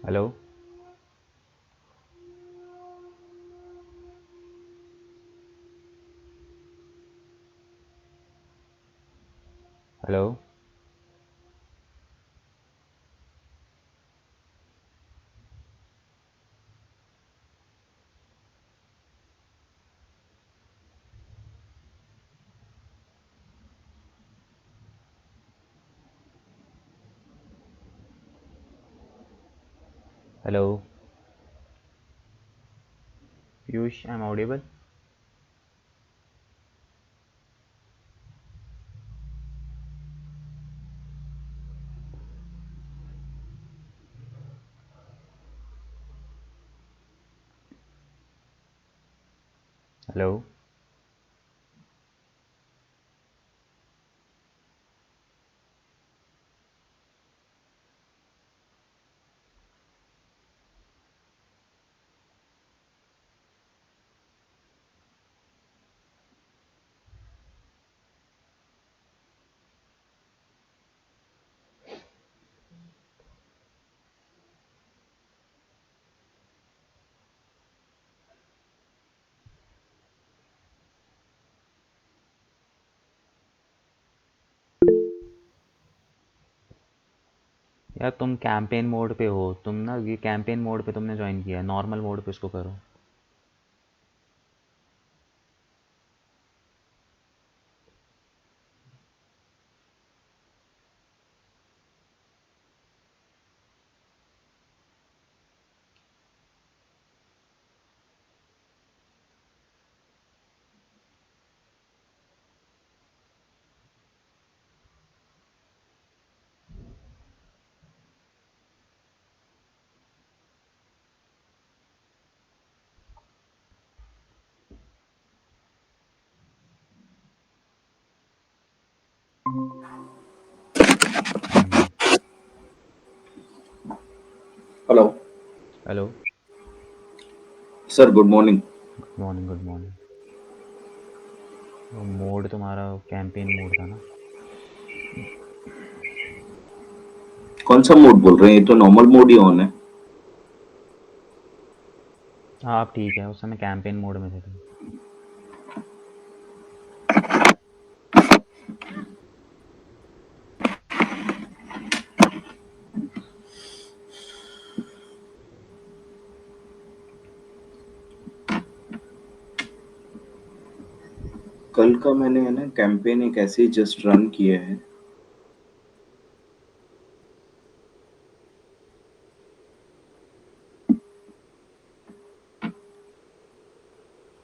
Hello. Hello. Hello. Piyush, I am audible? Hello. यार तुम campaign mode पे हो। तुम ना ये कैंपेन मोड पे तुमने ज्वाइन किया है, नॉर्मल मोड पे इसको करो। Hello hello. Sir, good morning. Good morning, good morning. वो मोड तुम्हारा कैंपेन मोड था ना? कौन सा मोड बोल रहे हैं? ये तो नॉर्मल मोड ही ऑन है। हाँ, आप ठीक है, उस समय कैंपेन मोड में थे तुम। कल का मैंने है ना कैंपेन एक ऐसे ही जस्ट रन किया है।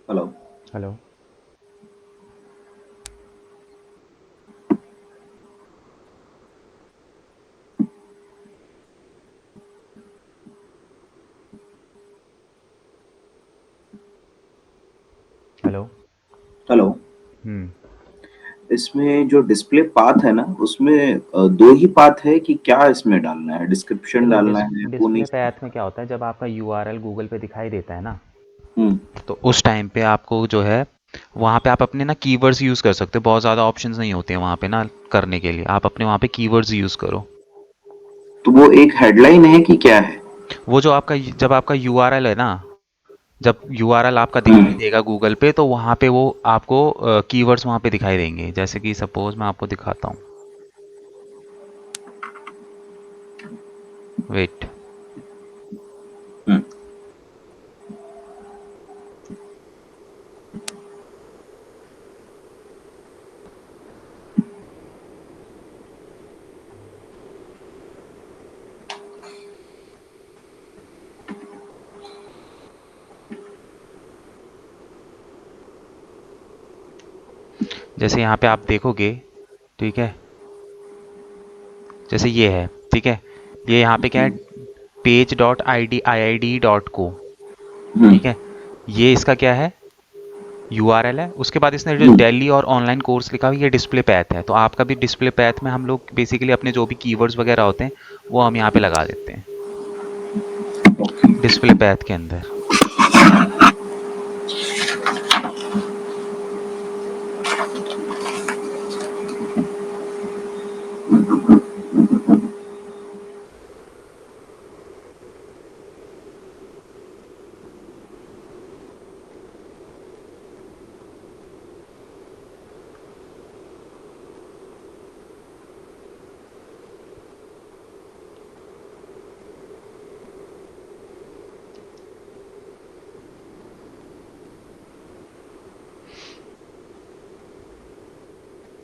हेलो। हेलो। हेलो। हेलो। हम्म। इसमें जो डिस्प्ले पाथ है ना, उसमें दो ही पाथ है कि क्या इसमें डालना है? डिस्क्रिप्शन देखो, डालना है, वो नहीं डिस्प्ले समझ। पैथ में क्या होता है, जब आपका यूआरएल गूगल पे दिखाई देता है ना, हम्म। तो उस टाइम पे आपको जो है वहाँ पे आप अपने ना कीवर्ड्स यूज़ कर सकते हो। बहुत ज़्यादा ऑप्शंस नहीं होते हैं वहाँ पे ना करने के लिए। आप अपने वहाँ पे कीवर्ड्स यूज़ करो। तो वो एक हेडलाइन है कि क्या है? वो जो आपका, जब आपका यूआरएल है ना, जब यूआरएल आपका दिखाई हम्म। देगा गूगल पे, तो वहाँ पे वो आपको कीवर्ड्स वहाँ पे दिखाई देंगे। जैसे कि सपोज मैं आपको दिखाता हूँ। वेट। हम्म। जैसे यहाँ पे आप देखोगे, ठीक है, जैसे ये है, ठीक है, ये यहाँ पे क्या है, page.id.iid.co, हम्म। ठीक है, ये इसका क्या है, यूआरएल है। उसके बाद इसने जो हम्म। दिल्ली और ऑनलाइन कोर्स लिखा हुआ है, ये डिस्प्ले पैथ है। तो आपका भी डिस्प्ले पैथ में हम लोग बेसिकली अपने जो भी कीवर्ड्स वगैरह होते हैं वो हम यहाँ पे लगा देते हैं डिस्प्ले पैथ के अंदर।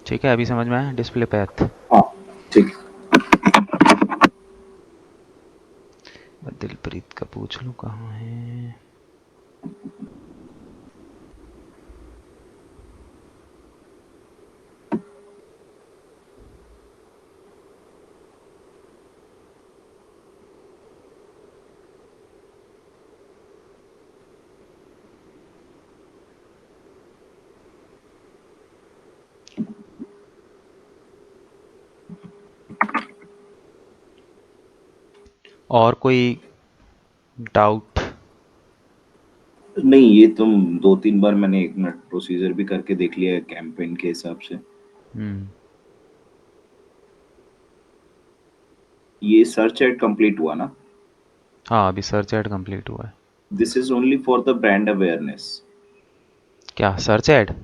ठीक है, अभी समझ में आया डिस्प्ले पैथ? हाँ ठीक है। मैं दिलप्रीत का पूछ लूँ कहाँ है। और कोई डाउट? नहीं, ये तुम 2-3 बार मैंने 1 मिनट प्रोसीजर भी करके देख लिया है कैंपेन के हिसाब से। हम्म। ये सर्च एड कंप्लीट हुआ ना? हाँ, अभी सर्च ऐड कंप्लीट हुआ है। This is only for the brand awareness. क्या सर्च ऐड?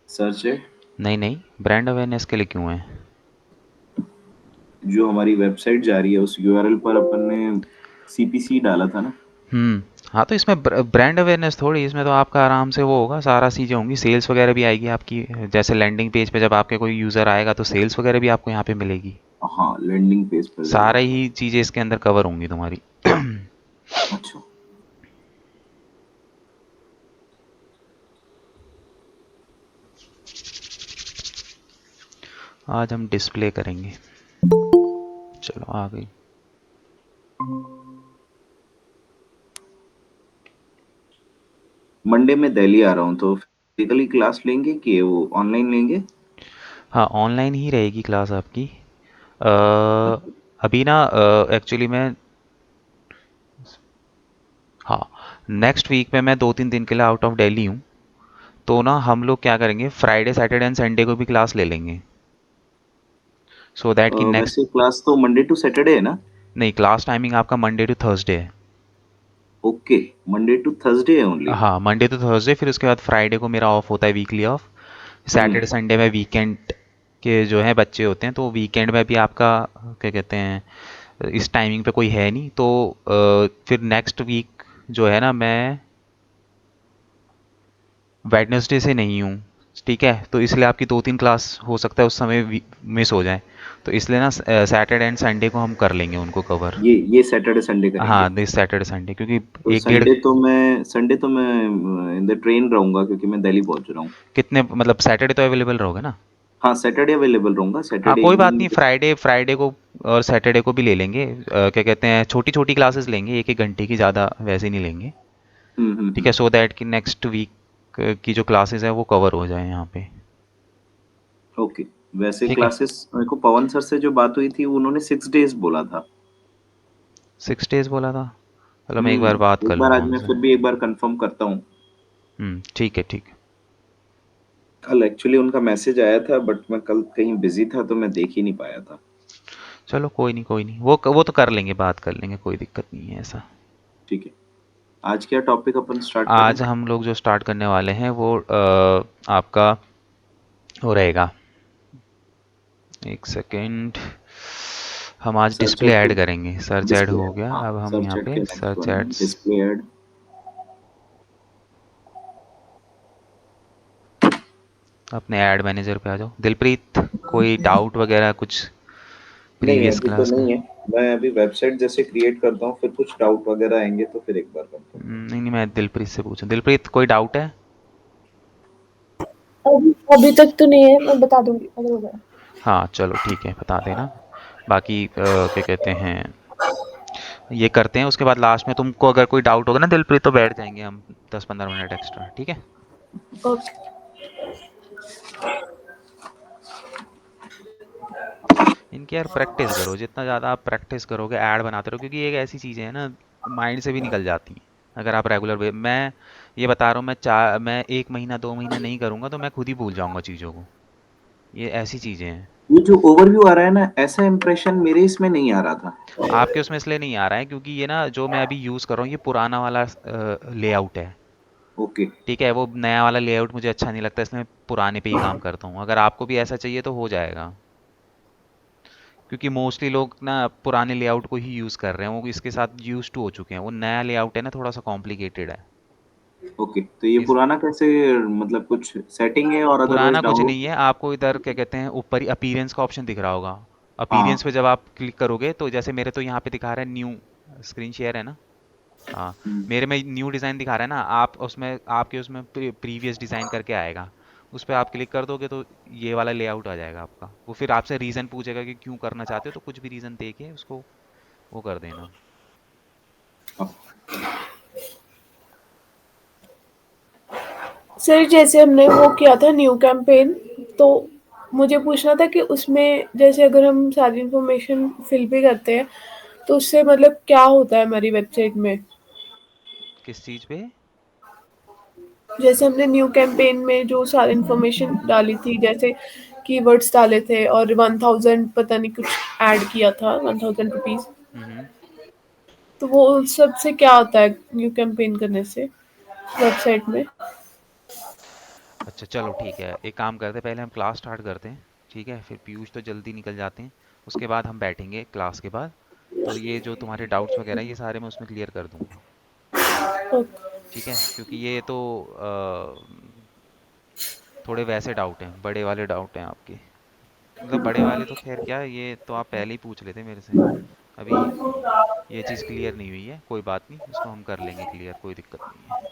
सर्च एड नहीं नहीं, ब्रांड अवेयरनेस के लिए क्यों है? जो हमारी वेबसाइट जा रही है उस यूआरएल पर अपन ने सीपीसी डाला था ना। हम्म। हाँ, तो इसमें ब्रांड अवेयरनेस थोड़ी, इसमें तो आपका आराम से वो होगा, सारा चीज़ें होंगी, सेल्स वगैरह भी आएगी आपकी। जैसे लैंडिंग पेज पे जब आपके कोई यूज़र आएगा तो सेल्स वगैरह भी आपको यहाँ पे मिलेगी। हाँ, लैंडिंग पेज पर सारा जाएगा। ही चीज़ें इसके अंदर कवर होंगी तुम्हारी। अच्छा। आज हम डिस्प्ले करेंगे। चलो आ गई। मंडे में दिल्ली आ रहा हूँ तो फिजिकली क्लास लेंगे कि वो ऑनलाइन लेंगे? हाँ, ऑनलाइन ही रहेगी क्लास आपकी। अ, अच्छा। अभी ना एक्चुअली मैं, हाँ, नेक्स्ट वीक में मैं 2-3 दिन के लिए आउट ऑफ दिल्ली हूँ। तो ना हम लोग क्या करेंगे, फ्राइडे सैटरडे एंड संडे को भी क्लास ले लेंगे, सो दैट कि नेक्स्ट। वैसे क्लास तो मंडे टू सैटरडे है ना? नहीं, क्लास टाइमिंग आपका मंडे टू थर्सडे है। ओके, मंडे टू थर्सडे है ओनली। हाँ, मंडे टू थर्सडे, फिर उसके बाद फ्राइडे को मेरा ऑफ होता है, वीकली ऑफ। हम्म। सैटरडे संडे में वीकेंड के जो है बच्चे होते हैं, तो वीकेंड में भी आपका क्या कहते हैं, इस टाइमिंग पे कोई है नहीं, तो फिर नेक्स्ट वीक जो है ना, मैं वेडनेसडे से नहीं हूँ। ठीक है, तो इसलिए आपकी 2-3 क्लास हो सकता है उस समय मिस हो जाए। तो इसलिए ना सैटरडे एंड संडे को हम कर लेंगे उनको कवर। ये सैटरडे संडे करेंगे। हाँ, दिस सैटरडे संडे, क्योंकि तो एक डेढ़, संडे तो मैं इन द ट्रेन रहूंगा क्योंकि मैं दिल्ली पहुंच रहा हूँ। कितने मतलब सैटरडे तो अवेलेबल रहोगे ना? हाँ, सैटरडे अवेलेबल रहूंगा, हाँ, सैटरडे कोई बात इवनिंग नहीं, में। फ्राइडे फ्राइडे को और सैटरडे को भी ले लेंगे। क्या कहते हैं, छोटी छोटी क्लासेस लेंगे, 1-1 घंटे की, ज़्यादा वैसे नहीं लेंगे। ठीक है, सो दैट कि नेक्स्ट वीक की जो क्लासेस है वो कवर हो जाए यहाँ पे। ओके। वैसे ठीक है। क्लासेस मेरे को पवन सर से जो बात हुई थी उन्होंने 6 डेज बोला था। 6 डेज बोला था? चलो मैं एक बार बात कर एक बार लूँगा आज मैं उनसे। फिर भी एक बार कंफर्म करता हूँ। ठीक है, ठीक है। कल एक्चुअली उनका मैसेज आया था बट मैं कल कहीं बिजी था तो मैं देख ही नहीं पाया था। चलो कोई नहीं, कोई नहीं, वो तो कर लेंगे, बात कर लेंगे, कोई दिक्कत नहीं है ऐसा। ठीक है। आज क्या टॉपिक अपन स्टार्ट करें? आज हम लोग जो स्टार्ट करने वाले हैं वो आपका वो रहेगा, एक सेकेंड, हम आज सर्च डिस्प्ले एड के ऐड करेंगे। सर्च ऐड डिस्प्ले हो ऐड, गया, हाँ, अब हम सर्च यहाँ एड पे के नेक्स्ट सर्च वन है एड्स। Display ad. अपने ऐड मैनेजर पे आ जाओ दिलप्रीत। कोई डाउट वगैरह कुछ नहीं, प्रीवियस अभी तो क्लास का? नहीं है। मैं अभी वेबसाइट जैसे क्रिएट करता हूँ फिर कुछ डाउट वगैरह आएंगे तो फिर एक बार कंफर्म करता नहीं नहीं, मैं दिलप्रीत से पूछूं, दिलप्रीत कोई डाउट है? अभी अभी तक तो नहीं है, मैं बता दूंगी अगर हो गया। हाँ चलो ठीक है, बता देना। बाकी क्या कहते हैं, ये करते हैं, उसके बाद लास्ट में तुमको अगर कोई डाउट होगा ना दिलप्रीत, तो बैठ जाएंगे हम 10-15 मिनट एक्स्ट्रा, ठीक है? ओके। इनकी यार प्रैक्टिस करो, जितना ज़्यादा आप प्रैक्टिस करोगे, ऐड बनाते रहो, क्योंकि ये एक ऐसी चीज़ें हैं ना, माइंड से भी निकल जाती हैं। अगर आप रेगुलर वे, मैं ये बता रहा हूँ, मैं 1 महीना 2 महीना नहीं करूँगा तो मैं खुद ही भूल जाऊँगा चीज़ों को। ये ऐसी चीज़ें हैं। हूँ। ये जो ओवरव्यू आ रहा है ना, ऐसा इंप्रेशन मेरे इसमें नहीं आ रहा था। आपके उसमें इसलिए नहीं आ रहा है क्योंकि ये ना जो मैं अभी यूज़ कर रहा हूँ, ये पुराना वाला लेआउट है। ओके। ठीक है, वो नया वाला लेआउट मुझे अच्छा नहीं लगता, इसलिए मैं पुराने पे ही काम करता हूँ। अगर आपको भी ऐसा चाहिए तो हो जाएगा, क्योंकि मोस्टली लोग ना पुराने लेआउट को ही यूज़ कर रहे हैं, वो इसके साथ यूज टू हो चुके हैं। वो नया लेआउट है ना, थोड़ा सा कॉम्प्लिकेटेड है। ओके, तो ये इस पुराना कैसे, मतलब कुछ सेटिंग है और अदरवाइज पुराना कुछ नहीं डाउनलोड? है, आपको इधर क्या कहते हैं ऊपर ही अपीयरेंस का ऑप्शन दिख रहा होगा। हाँ। अपीयरेंस पे जब आप क्लिक करोगे तो जैसे मेरे तो यहाँ पे दिखा रहा है न्यू, स्क्रीन शेयर है ना। हाँ, हम्म। मेरे में न्यू डिज़ाइन दिखा रहा है ना, आप उसमें आपके उसमें प्रीवियस डिज़ाइन करके आएगा। उस पर आप क्लिक कर दोगे तो ये वाला लेआउट आ जाएगा आपका। वो फिर आपसे रीज़न पूछेगा कि क्यों करना चाहते हो, तो कुछ भी रीज़न दे के उसको वो कर देना। हाँ। सर जैसे हमने वो किया था न्यू कैंपेन, तो मुझे पूछना था कि उसमें जैसे अगर हम सारी इंफॉर्मेशन फिल भी करते हैं तो उससे मतलब क्या होता है हमारी वेबसाइट में। किस चीज़ पे? जैसे हमने न्यू कैंपेन में जो सारी इंफॉर्मेशन डाली थी, जैसे कीवर्ड्स डाले थे और 1000 पता नहीं कुछ ऐड किया था, 1000 रुपीज, हम्म। तो वो सब से क्या होता है न्यू कैंपेन करने से वेबसाइट में। अच्छा चलो ठीक है, एक काम करते हैं, पहले हम क्लास स्टार्ट करते हैं। ठीक है, फिर पीयूष तो जल्दी निकल जाते हैं। उसके बाद हम बैठेंगे क्लास के बाद। तो ये जो तुम्हारे डाउट्स वगैरह ये सारे मैं उसमें क्लियर कर दूंगा। ओके। ठीक है, क्योंकि ये तो थोड़े वैसे डाउट हैं, बड़े वाले डाउट हैं आपके। मतलब बड़े वाले तो खैर क्या, ये तो आप पहले ही पूछ लेते मेरे से। अभी ये चीज़ क्लियर नहीं हुई है, कोई बात नहीं, इसको हम कर लेंगे क्लियर, कोई दिक्कत नहीं है।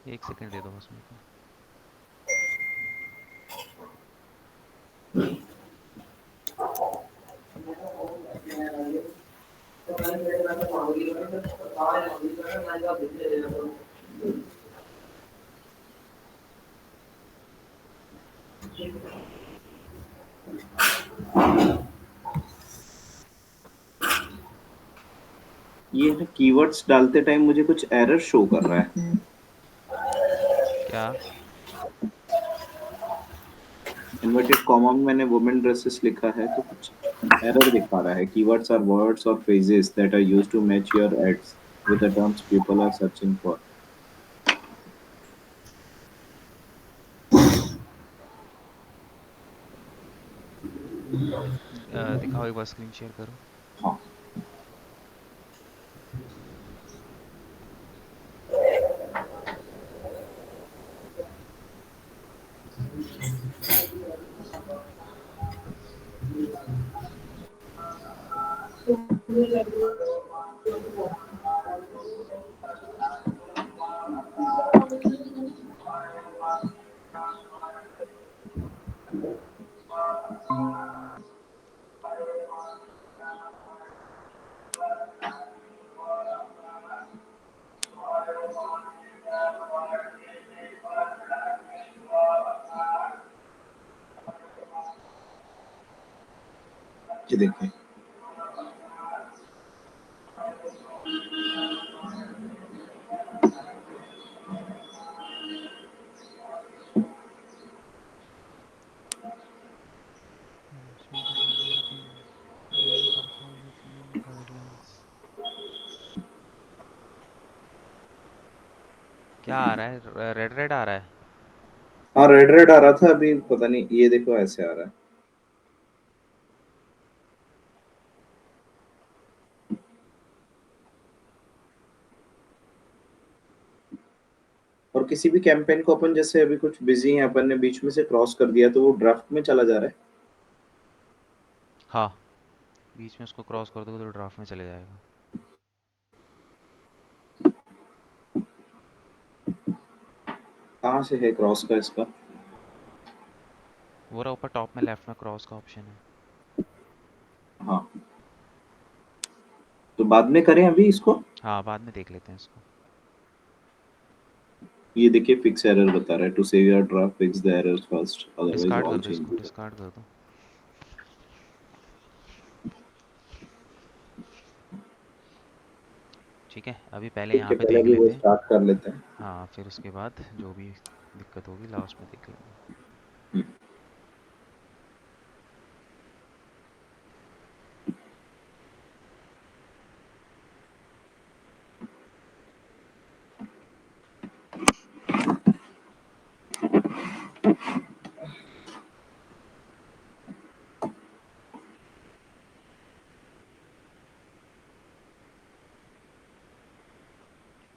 एक सेकंड दे दो बस मेरे को। ये है कीवर्ड्स डालते टाइम मुझे कुछ एरर शो कर रहा है। क्या? इन्वर्टेड कॉमा में मैंने वुमेन ड्रेसेस लिखा है तो कुछ एरर दिखा रहा है। कीवर्ड्स आर वर्ड्स और phrases that are used to match your ads with the terms people are searching for. दिखाओ एक बार, स्क्रीन शेयर करो। हाँ। ये देखिए। क्या आ रहा है? रेड रेड आ रहा है। हाँ, रेड रेड आ रहा था अभी, पता नहीं, ये देखो ऐसे आ रहा है। और किसी भी कैंपेन को अपन जैसे अभी कुछ बिजी हैं, अपन ने बीच में से क्रॉस कर दिया तो वो ड्राफ्ट में चला जा रहा है। हाँ, बीच में उसको क्रॉस कर दोगे तो ड्राफ्ट में चले जाएगा। कहाँ से है क्रॉस का इसका? वो रहा ऊपर टॉप में लेफ्ट में क्रॉस का ऑप्शन है। हाँ, तो बाद में करें अभी इसको। हाँ, बाद में देख लेते हैं इसको। ये देखिए, फिक्स एरर बता रहा है, to save your draft fix the errors first otherwise discard all कर दो इसको, चेंजेस। डिस्कार्ड कर दो। ठीक है, अभी पहले ठीक यहाँ है, पे पहले देख अभी वो लेते हैं। स्टार्ट कर लेते हैं। हाँ, फिर उसके बाद जो भी दिक्कत होगी लास्ट में देख लेंगे।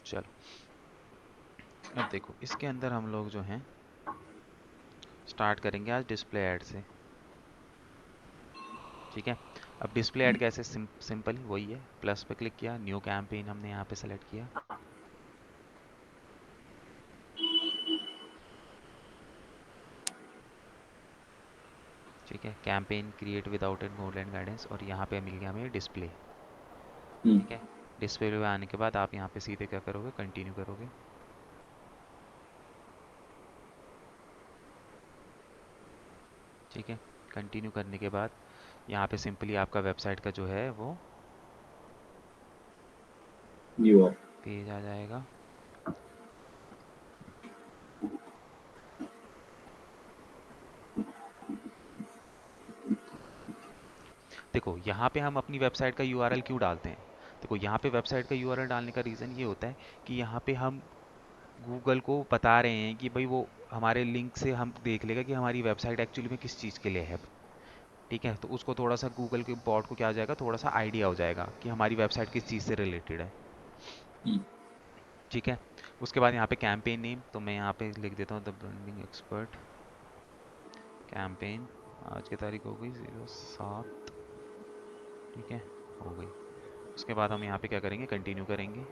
चलो अब देखो इसके अंदर हम लोग जो हैं स्टार्ट करेंगे आज डिस्प्ले ऐड से। ठीक है, अब डिस्प्ले ऐड कैसे, सिंपल वही है, प्लस पे क्लिक किया, न्यू कैंपेन हमने यहाँ पे सेलेक्ट किया। ठीक है, campaign create without an guideline guidance, और यहाँ पे मिल गया हमें डिस्प्ले। ठीक है, डिस्प्ले पे आने के बाद आप यहाँ पे सीधे क्या करोगे, कंटिन्यू करोगे। ठीक है, कंटिन्यू करने के बाद यहाँ पे सिंपली आपका वेबसाइट का जो है वो पेज आ जाएगा। देखो यहाँ पे हम अपनी वेबसाइट का यूआरएल क्यों डालते हैं। देखो यहाँ पे वेबसाइट का यूआरएल डालने का रीज़न ये होता है कि यहाँ पे हम गूगल को बता रहे हैं कि भाई वो हमारे लिंक से हम देख लेगा कि हमारी वेबसाइट एक्चुअली में किस चीज़ के लिए है। ठीक है, तो उसको थोड़ा सा गूगल के बॉट को क्या हो जाएगा, थोड़ा सा आइडिया हो जाएगा कि हमारी वेबसाइट किस चीज़ से रिलेटेड है। ठीक है, उसके बाद यहाँ पे कैंपेन नेम, तो मैं यहाँ पे लिख देता हूँ द ब्रांडिंग एक्सपर्ट कैंपेन। आज की तारीख हो गई 07। ठीक है, हो गई। उसके बाद हम यहाँ पे क्या करेंगे, कंटिन्यू करेंगे।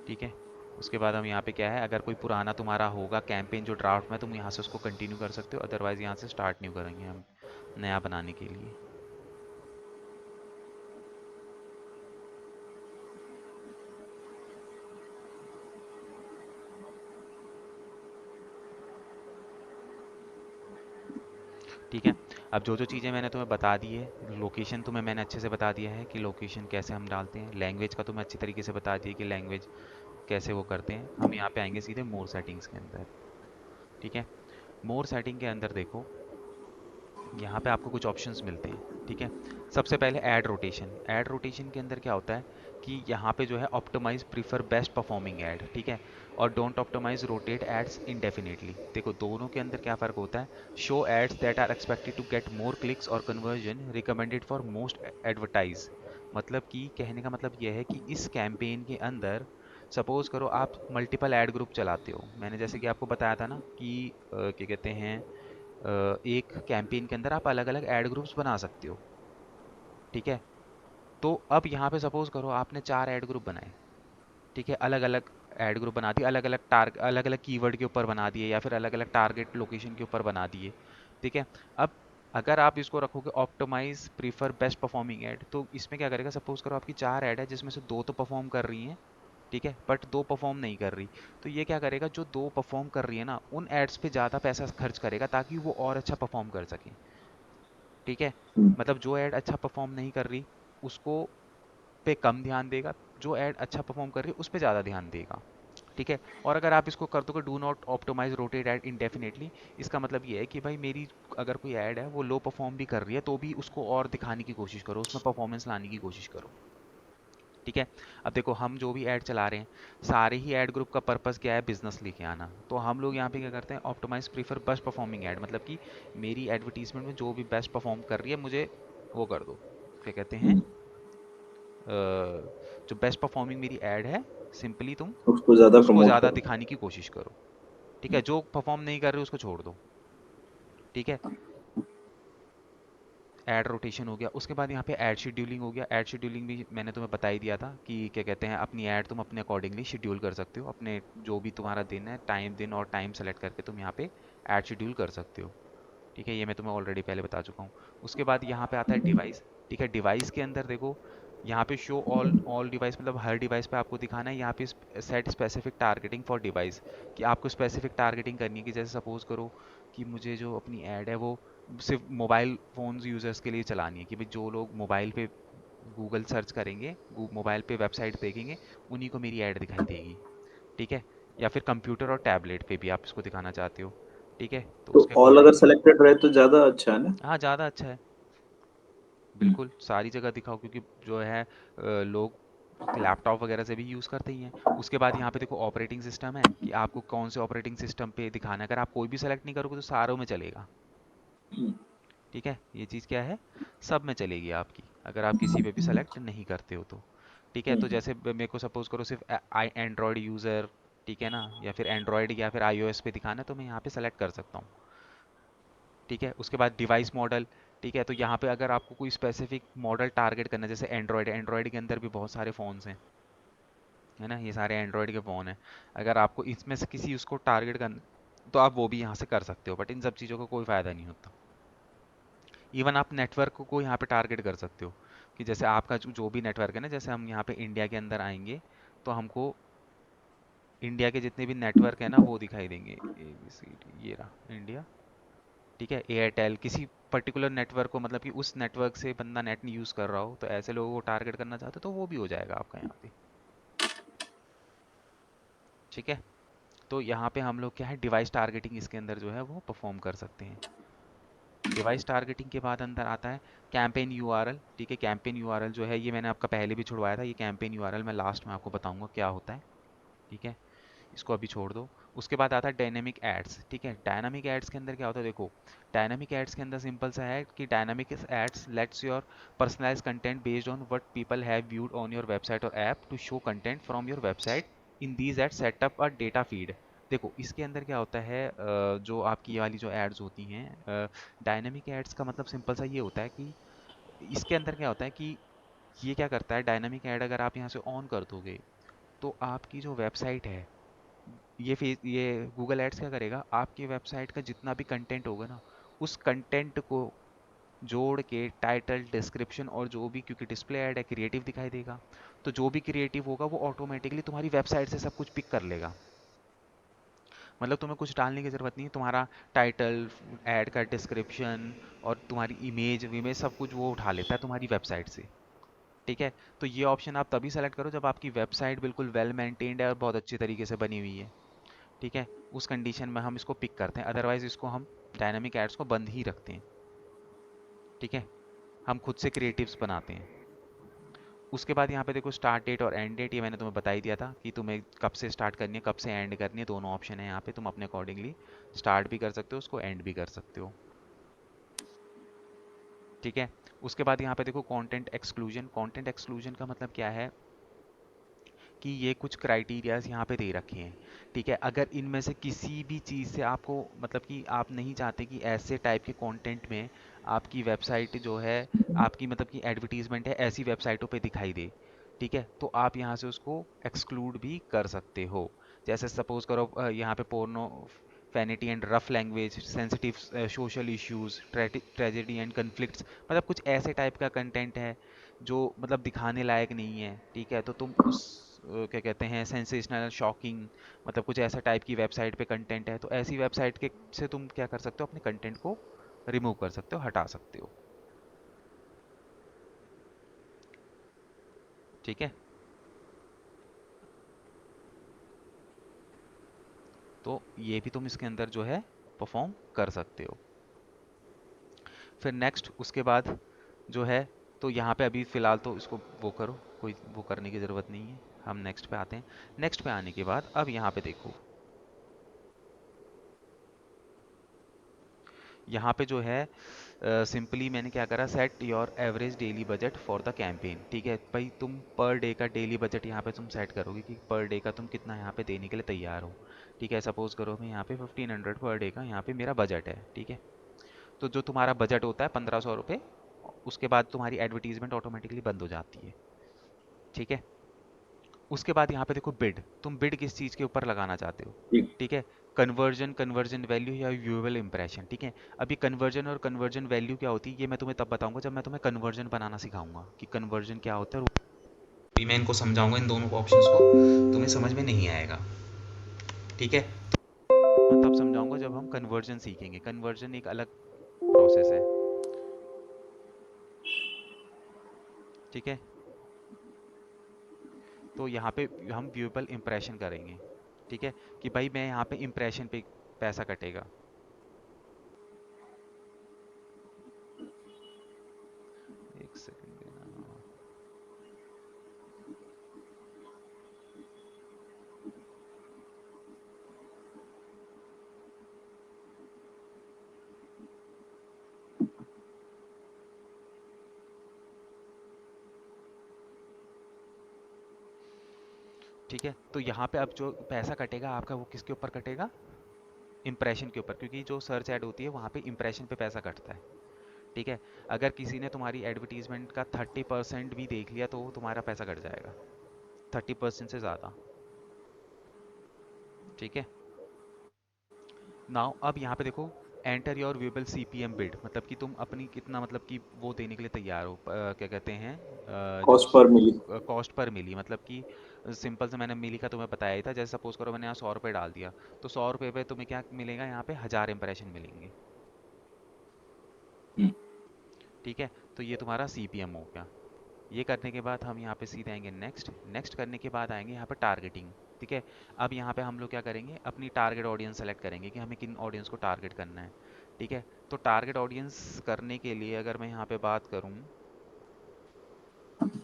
ठीक है, उसके बाद हम यहाँ पे क्या है, अगर कोई पुराना तुम्हारा होगा कैंपेन जो ड्राफ्ट में, तुम यहाँ से उसको कंटिन्यू कर सकते हो, अदरवाइज यहाँ से स्टार्ट न्यू करेंगे हम नया बनाने के लिए। ठीक है, अब जो जो चीज़ें मैंने तुम्हें बता दी है, लोकेशन तुम्हें मैंने अच्छे से बता दिया है कि लोकेशन कैसे हम डालते हैं, लैंग्वेज का तुम्हें अच्छी तरीके से बता दिया कि लैंग्वेज कैसे वो करते हैं। हम यहाँ पे आएंगे सीधे मोर सेटिंग्स के अंदर। ठीक है, मोर सेटिंग के अंदर देखो यहाँ पे आपको कुछ ऑप्शंस मिलते हैं। ठीक है, सबसे पहले ऐड रोटेशन। ऐड रोटेशन के अंदर क्या होता है कि यहाँ पे जो है optimize prefer best performing ad. ठीक है, और don't optimize rotate ads indefinitely. देखो दोनों के अंदर क्या फ़र्क होता है, show ads that are expected to get more clicks और conversion recommended for most advertise. मतलब कि कहने का मतलब यह है कि इस कैंपेन के अंदर सपोज करो आप मल्टीपल ऐड ग्रुप चलाते हो, मैंने जैसे कि आपको बताया था ना कि क्या कहते हैं, एक कैंपेन के अंदर आप अलग अलग ऐड ग्रुप्स बना सकते हो। ठीक है, तो अब यहाँ पे सपोज करो आपने 4 ऐड ग्रुप बनाए। ठीक है, अलग अलग ऐड ग्रुप बना दिए, अलग अलग कीवर्ड के ऊपर बना दिए, या फिर अलग अलग टारगेट लोकेशन के ऊपर बना दिए। ठीक है, अब अगर आप इसको रखोगे optimise prefer best performing ad, तो इसमें क्या करेगा, सपोज करो आपकी 4 ऐड है जिसमें से 2 तो परफॉर्म कर रही हैं। ठीक है, बट 2 परफॉर्म नहीं कर रही, तो ये क्या करेगा, जो 2 परफॉर्म कर रही है ना, उन एड्स पे ज़्यादा पैसा खर्च करेगा ताकि वो और अच्छा परफॉर्म कर सके। ठीक है, मतलब जो ऐड अच्छा परफॉर्म नहीं कर रही उसको पे कम ध्यान देगा, जो ऐड अच्छा परफॉर्म कर रही है उस पे ज़्यादा ध्यान देगा। ठीक है, और अगर आप इसको कर दोगे do not optimise rotate ad indefinitely, इसका मतलब ये है कि भाई मेरी अगर कोई ऐड है वो लो परफॉर्म भी कर रही है तो भी उसको और दिखाने की कोशिश करो, उसमें परफॉर्मेंस लाने की कोशिश करो। ठीक है, अब देखो हम जो भी ऐड चला रहे हैं, सारे ही ऐड ग्रुप का पर्पस क्या है, बिजनेस लेके आना। तो हम लोग यहाँ पे क्या करते हैं, optimise prefer best performing ad, मतलब कि मेरी एडवर्टीजमेंट में जो भी बेस्ट परफॉर्म कर रही है मुझे वो कर दो, क्या कहते हैं, जो बेस्ट परफॉर्मिंग मेरी ऐड है, सिंपली तुम उसको ज्यादा उसको प्रमोट ज़्यादा करो। दिखाने की कोशिश करो। ठीक है, जो परफॉर्म नहीं कर रहे उसको छोड़ दो। ठीक है, ऐड रोटेशन हो गया। उसके बाद यहाँ पे ऐड शेड्यूलिंग हो गया। ऐड शेड्यूलिंग भी मैंने तुम्हें बता ही दिया था कि क्या कहते हैं, अपनी ऐड तुम अपने अकॉर्डिंगली शेड्यूल कर सकते हो, अपने जो भी तुम्हारा दिन है, टाइम दिन और टाइम सेलेक्ट करके तुम यहाँ पे ऐड शेड्यूल कर सकते हो। ठीक है, ये मैं तुम्हें ऑलरेडी पहले बता चुका हूँ। उसके बाद यहाँ पे आता है डिवाइस। ठीक है, डिवाइस के अंदर देखो यहाँ पे शो ऑल डिवाइस, मतलब हर डिवाइस पे आपको दिखाना है। यहाँ पे set specific targeting for device, कि आपको स्पेसिफिक टारगेटिंग करनी है, कि जैसे सपोज करो कि मुझे जो अपनी ऐड है वो सिर्फ मोबाइल फ़ोन्स यूज़र्स के लिए चलानी है, कि भाई जो लोग मोबाइल पे गूगल सर्च करेंगे, मोबाइल पे वेबसाइट देखेंगे, उन्हीं को मेरी ऐड दिखाई देगी। ठीक है, या फिर कंप्यूटर और टैबलेट पे भी आप इसको दिखाना चाहते हो। ठीक है, तो तो उसके ऑल अगर अकॉर्डिंगली सेलेक्टेड रहे तो ज्यादा अच्छा है ना। हाँ ज़्यादा अच्छा है, बिल्कुल सारी जगह दिखाओ, क्योंकि जो है लोग लैपटॉप वगैरह से भी यूज़ करते ही हैं। उसके बाद यहाँ पे देखो ऑपरेटिंग सिस्टम है, कि आपको कौन से ऑपरेटिंग सिस्टम पे दिखाना है। अगर आप कोई भी सेलेक्ट नहीं करोगे तो सारों में चलेगा। ठीक है, ये चीज़ क्या है, सब में चलेगी आपकी, अगर आप किसी पे भी सेलेक्ट नहीं करते हो तो। ठीक है, तो जैसे मेरे को सपोज करो सिर्फ एंड्रॉयड यूज़र, ठीक है ना, या फिर एंड्रॉयड या फिर iOS पे दिखाना है, तो मैं यहाँ पे सेलेक्ट कर सकता हूँ। ठीक है, उसके बाद डिवाइस मॉडल। ठीक है, तो यहाँ पे अगर आपको कोई स्पेसिफिक मॉडल टारगेट करना है, जैसे एंड्रॉयड के अंदर भी बहुत सारे फ़ोन्स हैं, है ना, ये सारे एंड्रॉयड के फ़ोन हैं। अगर आपको इसमें से किसी उसको टारगेट करना, तो आप वो भी यहाँ से कर सकते हो, बट इन सब चीज़ों का कोई फ़ायदा नहीं होता। इवन आप नेटवर्क को यहाँ पे टारगेट कर सकते हो, कि जैसे आपका जो भी नेटवर्क है ना, जैसे हम यहाँ पे इंडिया के अंदर आएंगे, तो हमको इंडिया के जितने भी नेटवर्क है ना वो दिखाई देंगे, ABCD, ये रहा इंडिया। ठीक है, एयरटेल, किसी पर्टिकुलर नेटवर्क को, मतलब कि उस नेटवर्क से बंदा नेट नहीं यूज़ कर रहा हो, तो ऐसे लोगों को टारगेट करना चाहते हो तो वो भी हो जाएगा आपका यहाँ पे। ठीक है, तो यहाँ पे हम लोग क्या है, डिवाइस टारगेटिंग इसके अंदर जो है वो परफॉर्म कर सकते हैं। डिवाइस टारगेटिंग के बाद अंदर आता है कैंपेन यूआरएल। ठीक है, कैंपेन यूआरएल जो है ये मैंने आपका पहले भी छुड़वाया था, ये कैंपेन यूआरएल मैं लास्ट में आपको बताऊंगा क्या होता है। ठीक है, इसको अभी छोड़ दो। उसके बाद आता है डायनेमिक एड्स। ठीक है, डायनामिक एड्स के अंदर क्या होता है, देखो डायनामिक एड्स के अंदर सिंपल सा है कि dynamic ads lets your personalize content based on what people have viewed on your website और app to show content from your website in these ads setup a data feed. देखो इसके अंदर क्या होता है, जो आपकी ये वाली जो एड्स होती हैं, डायनामिक एड्स का मतलब सिंपल सा ये होता है कि इसके अंदर क्या होता है कि ये क्या करता है, डायनामिक ऐड अगर आप यहाँ से ऑन कर दोगे, तो आपकी जो वेबसाइट है, ये गूगल एड्स क्या करेगा, आपकी वेबसाइट का जितना भी कंटेंट होगा ना, उस कंटेंट को जोड़ के टाइटल, डिस्क्रिप्शन और जो भी, क्योंकि डिस्प्ले ऐड है, क्रिएटिव दिखाई देगा, तो जो भी क्रिएटिव होगा वो ऑटोमेटिकली तुम्हारी वेबसाइट से सब कुछ पिक कर लेगा। मतलब तुम्हें कुछ डालने की ज़रूरत नहीं है, तुम्हारा टाइटल, ऐड का डिस्क्रिप्शन और तुम्हारी इमेज विमेज सब कुछ वो उठा लेता है तुम्हारी वेबसाइट से। ठीक है, तो ये ऑप्शन आप तभी सेलेक्ट करो जब आपकी वेबसाइट बिल्कुल वेल मेंटेन्ड है और बहुत अच्छी तरीके से बनी हुई है। ठीक है, उस कंडीशन में हम इसको पिक करते हैं, अदरवाइज इसको हम डायनामिक एड्स को बंद ही रखते हैं। ठीक है, हम खुद से क्रिएटिव्स बनाते हैं। उसके बाद यहाँ पे देखो स्टार्ट डेट और एंड डेट, ये मैंने तुम्हें बता ही दिया था कि तुम्हें कब से स्टार्ट करनी है कब से एंड करनी है, दोनों ऑप्शन है यहाँ पे, तुम अपने अकॉर्डिंगली स्टार्ट भी कर सकते हो उसको, एंड भी कर सकते हो। ठीक है, उसके बाद यहाँ पे देखो कंटेंट एक्सक्लूजन। कंटेंट एक्सक्लूजन का मतलब क्या है कि ये कुछ क्राइटेरियाज यहाँ पे दे रखे हैं। ठीक है, अगर इनमें से किसी भी चीज़ से आपको, मतलब कि आप नहीं चाहते कि ऐसे टाइप के कंटेंट में आपकी वेबसाइट जो है, आपकी मतलब कि एडवर्टीजमेंट है ऐसी वेबसाइटों पे दिखाई दे, ठीक है, तो आप यहाँ से उसको एक्सक्लूड भी कर सकते हो। जैसे सपोज करो यहाँ पे profanity and rough language, sensitive social issues, tragedy and conflicts, मतलब कुछ ऐसे टाइप का कंटेंट है जो मतलब दिखाने लायक नहीं है। ठीक है, तो तुम उस क्या कहते हैं, सेंसेशनल, शॉकिंग, मतलब कुछ ऐसा टाइप की वेबसाइट पे कंटेंट है, तो ऐसी वेबसाइट के से तुम क्या कर सकते हो, अपने कंटेंट को रिमूव कर सकते हो, हटा सकते हो। ठीक है, तो ये भी तुम इसके अंदर जो है परफॉर्म कर सकते हो। फिर नेक्स्ट उसके बाद जो है, तो यहाँ पे अभी फ़िलहाल तो इसको वो करो, कोई वो करने की ज़रूरत नहीं है, हम नेक्स्ट पे आते हैं। नेक्स्ट पे आने के बाद अब यहाँ पे देखो, यहाँ पे जो है सिंपली मैंने क्या करा, set your average daily budget for the campaign. ठीक है भाई, तुम पर डे का डेली बजट यहाँ पे तुम सेट करोगे कि पर डे का तुम कितना यहाँ पे देने के लिए तैयार हो। ठीक है, सपोज करो मैं यहाँ पे 1500 पर डे का यहाँ पे मेरा बजट है। ठीक है, तो जो तुम्हारा बजट होता है 1500 रुपये, उसके बाद तुम्हारी एडवर्टीजमेंट ऑटोमेटिकली बंद हो जाती है। ठीक है, उसके बाद यहाँ पे देखो बिड, तुम बिड किस चीज़ के ऊपर लगाना चाहते हो। ठीक। ठीक है, कन्वर्जन, कन्वर्जन वैल्यू या व्यूएबल इंप्रेशन। ठीक है, अभी कन्वर्जन और कन्वर्जन वैल्यू क्या होती है ये मैं तुम्हें तब बताऊंगा जब मैं तुम्हें कन्वर्जन बनाना सिखाऊंगा कि कन्वर्जन क्या होता है, और अभी मैं इनको समझाऊंगा, इन दोनों ऑप्शंस को तुम्हें समझ में नहीं आएगा। ठीक है, मैं तब समझाऊंगा जब हम कन्वर्जन सीखेंगे, कन्वर्जन एक अलग प्रोसेस है। ठीक है, तो यहाँ पे हम व्यूएबल इंप्रेशन करेंगे। ठीक है, कि भाई मैं यहाँ पे इंप्रेशन पे पैसा कटेगा। एक सेकंड देना। ठीक है, तो यहाँ पे अब जो पैसा कटेगा आपका वो किसके ऊपर कटेगा? इम्प्रेशन के ऊपर, क्योंकि जो सर्च ऐड होती है वहाँ पे इम्प्रेशन पे पैसा कटता है। ठीक है, अगर किसी ने तुम्हारी एडवर्टीजमेंट का 30% भी देख लिया तो वो तुम्हारा पैसा कट जाएगा, 30% से ज़्यादा। ठीक है, नाउ अब यहाँ पे देखो, enter your Webel CPM bid, मतलब कि तुम अपनी कितना, मतलब कि वो देने के लिए तैयार हो, क्या कहते हैं, जो कॉस्ट पर मिली। कॉस्ट पर मिली, मतलब कि सिंपल से मैंने मिली का तुम्हें बताया ही था। जैसे सपोज करो मैंने यहाँ 100 रुपये डाल दिया, तो 100 रुपये पे तुम्हें क्या मिलेगा, यहाँ पे 1000 इंप्रेशन मिलेंगे। हम्म, ठीक है, तो ये तुम्हारा सीपीएम हो गया। ये करने के बाद हम यहाँ पे सीधे आएंगे नेक्स्ट, नेक्स्ट करने के बाद आएंगे यहाँ पे टारगेटिंग। ठीक है, अब यहाँ पे हम लोग क्या करेंगे, अपनी टारगेट ऑडियंस सेलेक्ट करेंगे कि हमें किन ऑडियंस को टारगेट करना है। ठीक है, तो टारगेट ऑडियंस करने के लिए अगर मैं यहाँ पे बात करूँ, हम्म,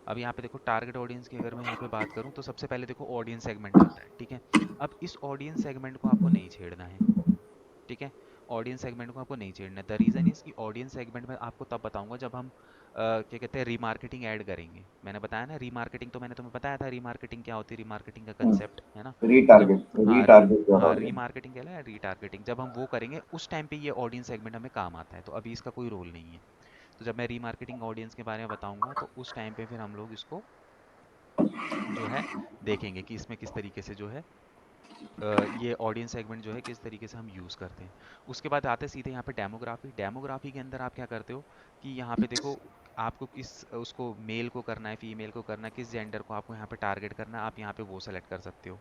अब यहाँ पे देखो टारगेट ऑडियंस की अगर मैं यहाँ पे बात करूँ तो सबसे पहले देखो ऑडियंस सेगमेंट आता है। ठीक है, अब इस ऑडियंस सेगमेंट को आपको नहीं छेड़ना है। ठीक है, ऑडियंस सेगमेंट को आपको नहीं छेड़ना है। द रीज़न इज़ कि ऑडियंस सेगमेंट में आपको तब बताऊंगा जब हम क्या कहते हैं, रीमार्केटिंग ऐड करेंगे। मैंने बताया ना रीमार्केटिंग, तो मैंने तुम्हें बताया था रीमार्केटिंग क्या होती है, रीमार्केटिंग का कंसेप्ट है ना। तो जब रीटारगेट, हाँ रीटारगेट योर हाँ ऑडियंस। रीमार्केटिंग कहला है, रीटारगेटिंग जब हम वो करेंगे उस टाइम पे ये ऑडियंस सेगमेंट हमें काम आता है, तो अभी इसका कोई रोल नहीं है। तो जब मैं रीमार्केटिंग ऑडियंस के बारे में बताऊंगा तो उस टाइम पे फिर हम लोग इसको जो है देखेंगे कि इसमें किस तरीके से जो है ये ऑडियंस सेगमेंट जो है किस तरीके से हम यूज़ करते हैं। उसके बाद आते हैं सीधे यहाँ पे डेमोग्राफी। डेमोग्राफी के अंदर आप क्या करते हो कि यहाँ पे देखो, आपको किस उसको मेल को करना है, फीमेल को करना है, किस जेंडर को आपको यहाँ पे टारगेट करना है, आप यहाँ पे वो सेलेक्ट कर सकते हो।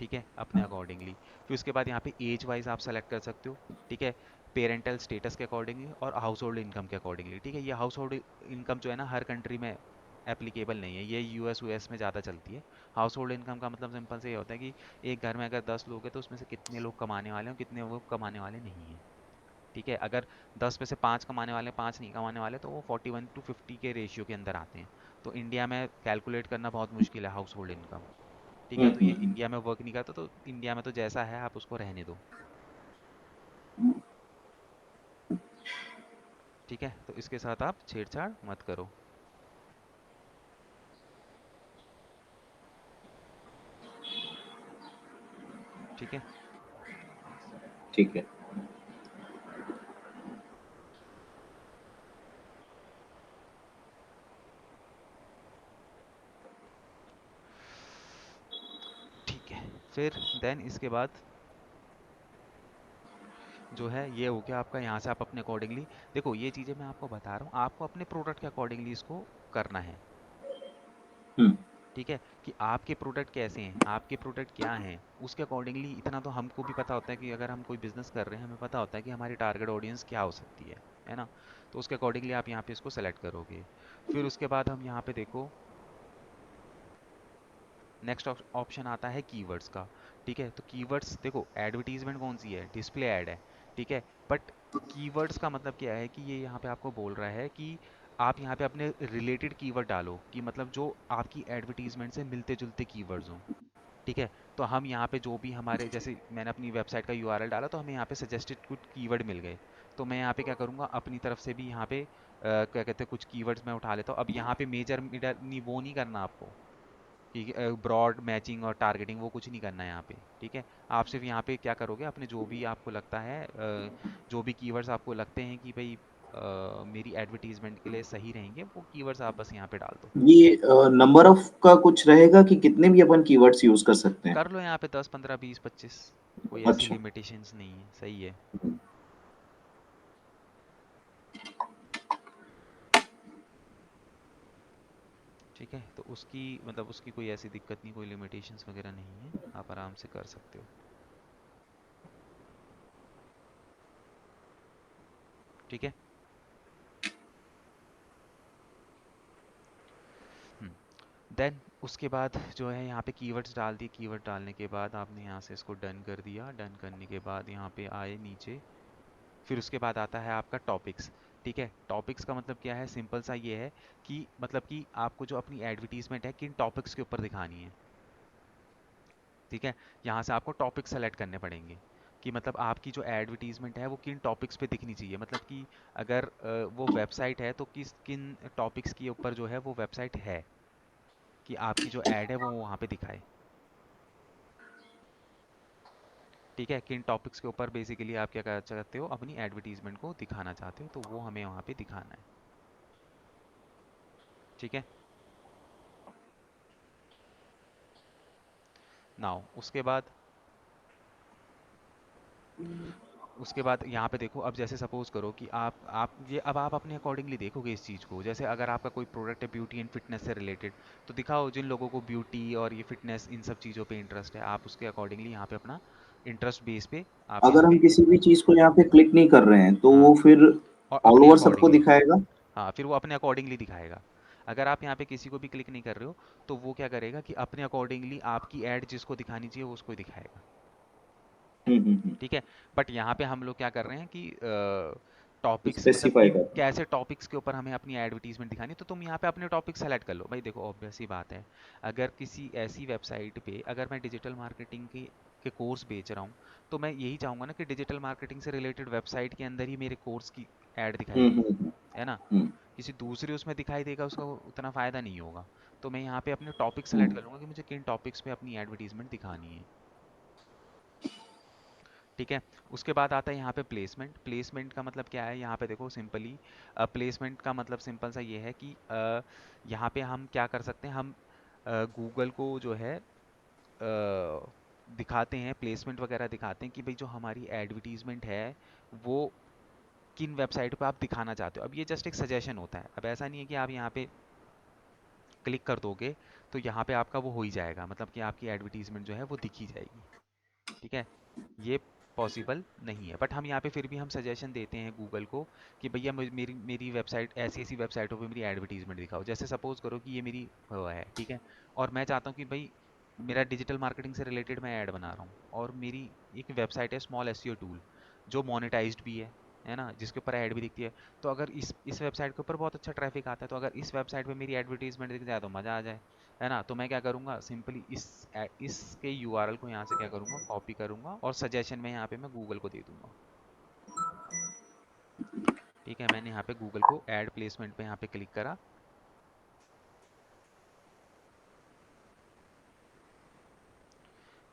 ठीक है, अपने अकॉर्डिंगली। फिर उसके बाद यहाँ पे एज वाइज आप सेलेक्ट कर सकते हो। ठीक है, पेरेंटल स्टेटस के अकॉर्डिंगली और हाउस होल्ड इनकम के अकॉर्डिंगली। ठीक है, ये हाउस होल्ड इनकम जो है ना हर कंट्री में एप्लीकेबल नहीं है, ये यूएस में ज़्यादा चलती है। हाउस होल्ड इनकम का मतलब सिंपल से ये होता है कि एक घर में अगर 10 लोग हैं तो उसमें से कितने लोग कमाने वाले हैं और कितने लोग कमाने वाले नहीं हैं। ठीक है, अगर 10 में से 5 कमाने वाले, 5 नहीं कमाने वाले, तो वो 41:50 के रेशियो के अंदर आते हैं। तो इंडिया में कैलकुलेट करना बहुत मुश्किल है हाउस होल्ड इनकम। ठीक है, तो ये हम्म। इंडिया में वर्क नहीं करता, तो इंडिया में तो जैसा है आप उसको रहने दो। ठीक है, तो इसके साथ आप छेड़छाड़ मत करो। ठीक है, ठीक है। ठीक है, फिर देन इसके बाद जो है ये हो गया आपका। यहाँ से आप अपने अकॉर्डिंगली देखो, ये चीज़ें मैं आपको बता रहा हूँ, आपको अपने प्रोडक्ट के अकॉर्डिंगली इसको करना है। हम्म। ठीक है, कि आपके प्रोडक्ट कैसे हैं, आपके प्रोडक्ट क्या हैं, उसके अकॉर्डिंगली इतना तो हमको भी पता होता है कि अगर हम कोई बिजनेस कर रहे हैं हमें पता होता है कि हमारी टारगेट ऑडियंस क्या हो सकती है ना। तो उसके अकॉर्डिंगली आप यहाँ पे इसको सेलेक्ट करोगे। फिर उसके बाद हम यहाँ पे देखो, नेक्स्ट ऑप्शन आता है कीवर्ड्स का। ठीक है, तो कीवर्ड्स देखो, एडवर्टीजमेंट कौन सी है, डिस्प्ले ऐड है। ठीक है, बट कीवर्ड्स का मतलब क्या है कि ये यहाँ पे आपको बोल रहा है कि आप यहाँ पे अपने रिलेटेड कीवर्ड डालो, कि मतलब जो आपकी एडवर्टीजमेंट से मिलते जुलते कीवर्ड्स हों। ठीक है, तो हम यहाँ पे जो भी हमारे, जैसे मैंने अपनी वेबसाइट का यूआरएल डाला तो हमें यहाँ पे सजेस्टेड कुछ कीवर्ड मिल गए। तो मैं यहाँ पे क्या करूँगा, अपनी तरफ से भी यहाँ पे क्या कहते हैं, कुछ कीवर्ड्स मैं उठा लेता हूँ। अब यहाँ पे मेजर मिडल नहीं, वो नहीं करना आपको कि ब्रॉड मैचिंग और टारगेटिंग, वो कुछ नहीं करना है यहाँ पे। ठीक है, आप सिर्फ यहाँ पे क्या करोगे, अपने जो भी आपको लगता है जो भी कीवर्ड्स आपको लगते हैं कि भाई मेरी एडवर्टीजमेंट के लिए सही रहेंगे, वो कीवर्ड्स आप बस यहाँ पे डाल दो। ये नंबर ऑफ का कुछ रहेगा कि कितने भी अपन कीवर्ड्स यूज कर सकते हैं? कर लो यहाँ पे 10, 15, 20, 25, कोई ऐसी अच्छा। लिमिटेशंस नहीं है, सही है। ठीक है, तो उसकी मतलब उसकी कोई ऐसी दिक्कत नहीं, कोई लिमिटेशंस वगैरह नहीं है, आप आराम से कर सकते हो। ठीक है, देन उसके बाद जो है यहाँ पे कीवर्ड्स डाल दिए। कीवर्ड डालने के बाद आपने यहाँ से इसको डन कर दिया। डन करने के बाद यहाँ पे आए नीचे, फिर उसके बाद आता है आपका टॉपिक्स। ठीक है, टॉपिक्स का मतलब क्या है, सिंपल सा ये है कि मतलब कि आपको जो अपनी एडवर्टीजमेंट है किन टॉपिक्स के ऊपर दिखानी है। ठीक है, यहाँ से आपको टॉपिक सेलेक्ट करने पड़ेंगे कि मतलब आपकी जो एडवर्टीजमेंट है वो किन टॉपिक्स पे दिखनी चाहिए। मतलब कि अगर वो वेबसाइट है तो किस किन टॉपिक्स के ऊपर जो है वो वेबसाइट है, कि आपकी जो एड है वो वहाँ पे दिखाए। ठीक है, किन टॉपिक्स के ऊपर बेसिकली आप क्या कर चाहते हो, अपनी एडवर्टीजमेंट को दिखाना चाहते हो, तो वो हमें वहाँ पे दिखाना है। ठीक है, नाउ उसके बाद यहाँ पे देखो, अब जैसे सपोज करो कि आप ये अब आप अपने अकॉर्डिंगली देखोगे इस चीज़ को। जैसे अगर आपका कोई प्रोडक्ट है ब्यूटी एंड फिटनेस से रिलेटेड, तो दिखाओ जिन लोगों को ब्यूटी और ये फिटनेस इन सब चीज़ों पे इंटरेस्ट है, आप उसके अकॉर्डिंगली यहाँ पे अपना इंटरेस्ट बेस पे आप यहाँ अगर हम पे, किसी भी चीज को यहाँ पे क्लिक नहीं कर रहे हैं तो हाँ, वो फिर और ऑल अपने ओवर सबको अकॉर्डिंगली, दिखाएगा। हाँ, फिर वो अपने अकॉर्डिंगली दिखाएगा। अगर आप यहाँ पे किसी को भी क्लिक नहीं कर रहे हो, तो वो क्या करेगा कि अपने अकॉर्डिंगली आपकी एड जिसको दिखानी चाहिए वो उसको ही दिखाएगा। हम्म। ठीक है, बट यहाँ पे हम लोग क्या कर रहे हैं कि टॉपिक्स मतलब स्पेसिफाई कि कर। कैसे टॉपिक्स के ऊपर हमें अपनी एडवर्टीजमेंट दिखानी है, तो तुम यहाँ पे अपने टॉपिक सेलेक्ट कर लो भाई। देखो ऑब्वियस सी बात है, अगर किसी ऐसी वेबसाइट पे अगर मैं डिजिटल मार्केटिंग के कोर्स बेच रहा हूँ, तो मैं यही चाहूंगा ना कि डिजिटल मार्केटिंग से रिलेटेड वेबसाइट के अंदर ही मेरे कोर्स की एड दिखाई दे, हम्म। है ना। हम्म किसी दूसरे उसमें दिखाई देगा, उसका उतना फ़ायदा नहीं होगा। तो मैं यहाँ पे अपने टॉपिक सेलेक्ट हम्म कर लूँगा कि मुझे किन टॉपिक्स पे अपनी एडवर्टीजमेंट दिखानी है। ठीक है, उसके बाद आता है यहाँ पे प्लेसमेंट। प्लेसमेंट का मतलब क्या है, यहाँ पे देखो सिंपली प्लेसमेंट का मतलब सिंपल सा ये है कि यहाँ पे हम क्या कर सकते हैं, हम गूगल को जो है दिखाते हैं, प्लेसमेंट वगैरह दिखाते हैं कि भाई जो हमारी एडवर्टीजमेंट है वो किन वेबसाइट पे आप दिखाना चाहते हो। अब ये जस्ट एक सजेशन होता है, अब ऐसा नहीं है कि आप यहाँ पे क्लिक कर दोगे तो यहाँ पे आपका वो हो ही जाएगा, मतलब कि आपकी एडवर्टीजमेंट जो है वो दिखी जाएगी। ठीक है, ये पॉसिबल नहीं है, बट हम यहाँ पे फिर भी हम सजेशन देते हैं गूगल को कि भैया मेरी मेरी वेबसाइट ऐसी ऐसी वेबसाइटों पे मेरी एडवर्टीजमेंट दिखाओ। जैसे सपोज करो कि ये मेरी वो है, ठीक है, और मैं चाहता हूँ कि भाई मेरा डिजिटल मार्केटिंग से रिलेटेड मैं ऐड बना रहा हूँ, और मेरी एक वेबसाइट है स्मॉल एसईओ टूल, जो मोनेटाइज्ड भी है ना, जिसके ऊपर ऐड भी दिखती है। तो अगर इस वेबसाइट के ऊपर बहुत अच्छा ट्रैफिक आता है, तो अगर इस वेबसाइट पे मेरी एडवर्टीजमेंट दिख जाए तो मज़ा आ जाए, है ना। तो मैं क्या करूँगा, सिंपली इसके यूआरएल को यहाँ से क्या करूँगा, कॉपी करूँगा, और सजेशन में यहाँ पे मैं गूगल को दे दूंगा। ठीक है, मैंने यहाँ पे गूगल को ऐड प्लेसमेंट पे यहाँ पे क्लिक करा।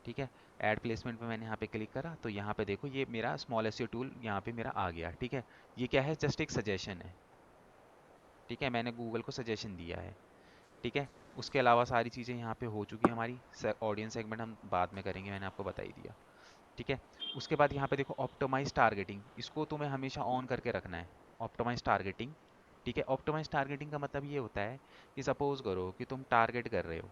ठीक है, ऐड प्लेसमेंट पे मैंने यहाँ पे क्लिक करा, तो यहाँ पे देखो ये मेरा स्मॉल एसईओ टूल यहाँ पे मेरा आ गया। ठीक है, ये क्या है, जस्ट एक सजेशन है। ठीक है, मैंने गूगल को सजेशन दिया है। ठीक है, उसके अलावा सारी चीज़ें यहाँ पे हो चुकी है हमारी। ऑडियंस सेगमेंट हम बाद में करेंगे, मैंने आपको बता ही दिया। ठीक है, उसके बाद यहाँ पे देखो ऑप्टिमाइज टारगेटिंग, इसको तुम्हें हमेशा ऑन करके रखना है, ऑप्टिमाइज टारगेटिंग। ठीक है, ऑप्टिमाइज टारगेटिंग का मतलब ये होता है कि सपोज करो कि तुम टारगेट कर रहे हो।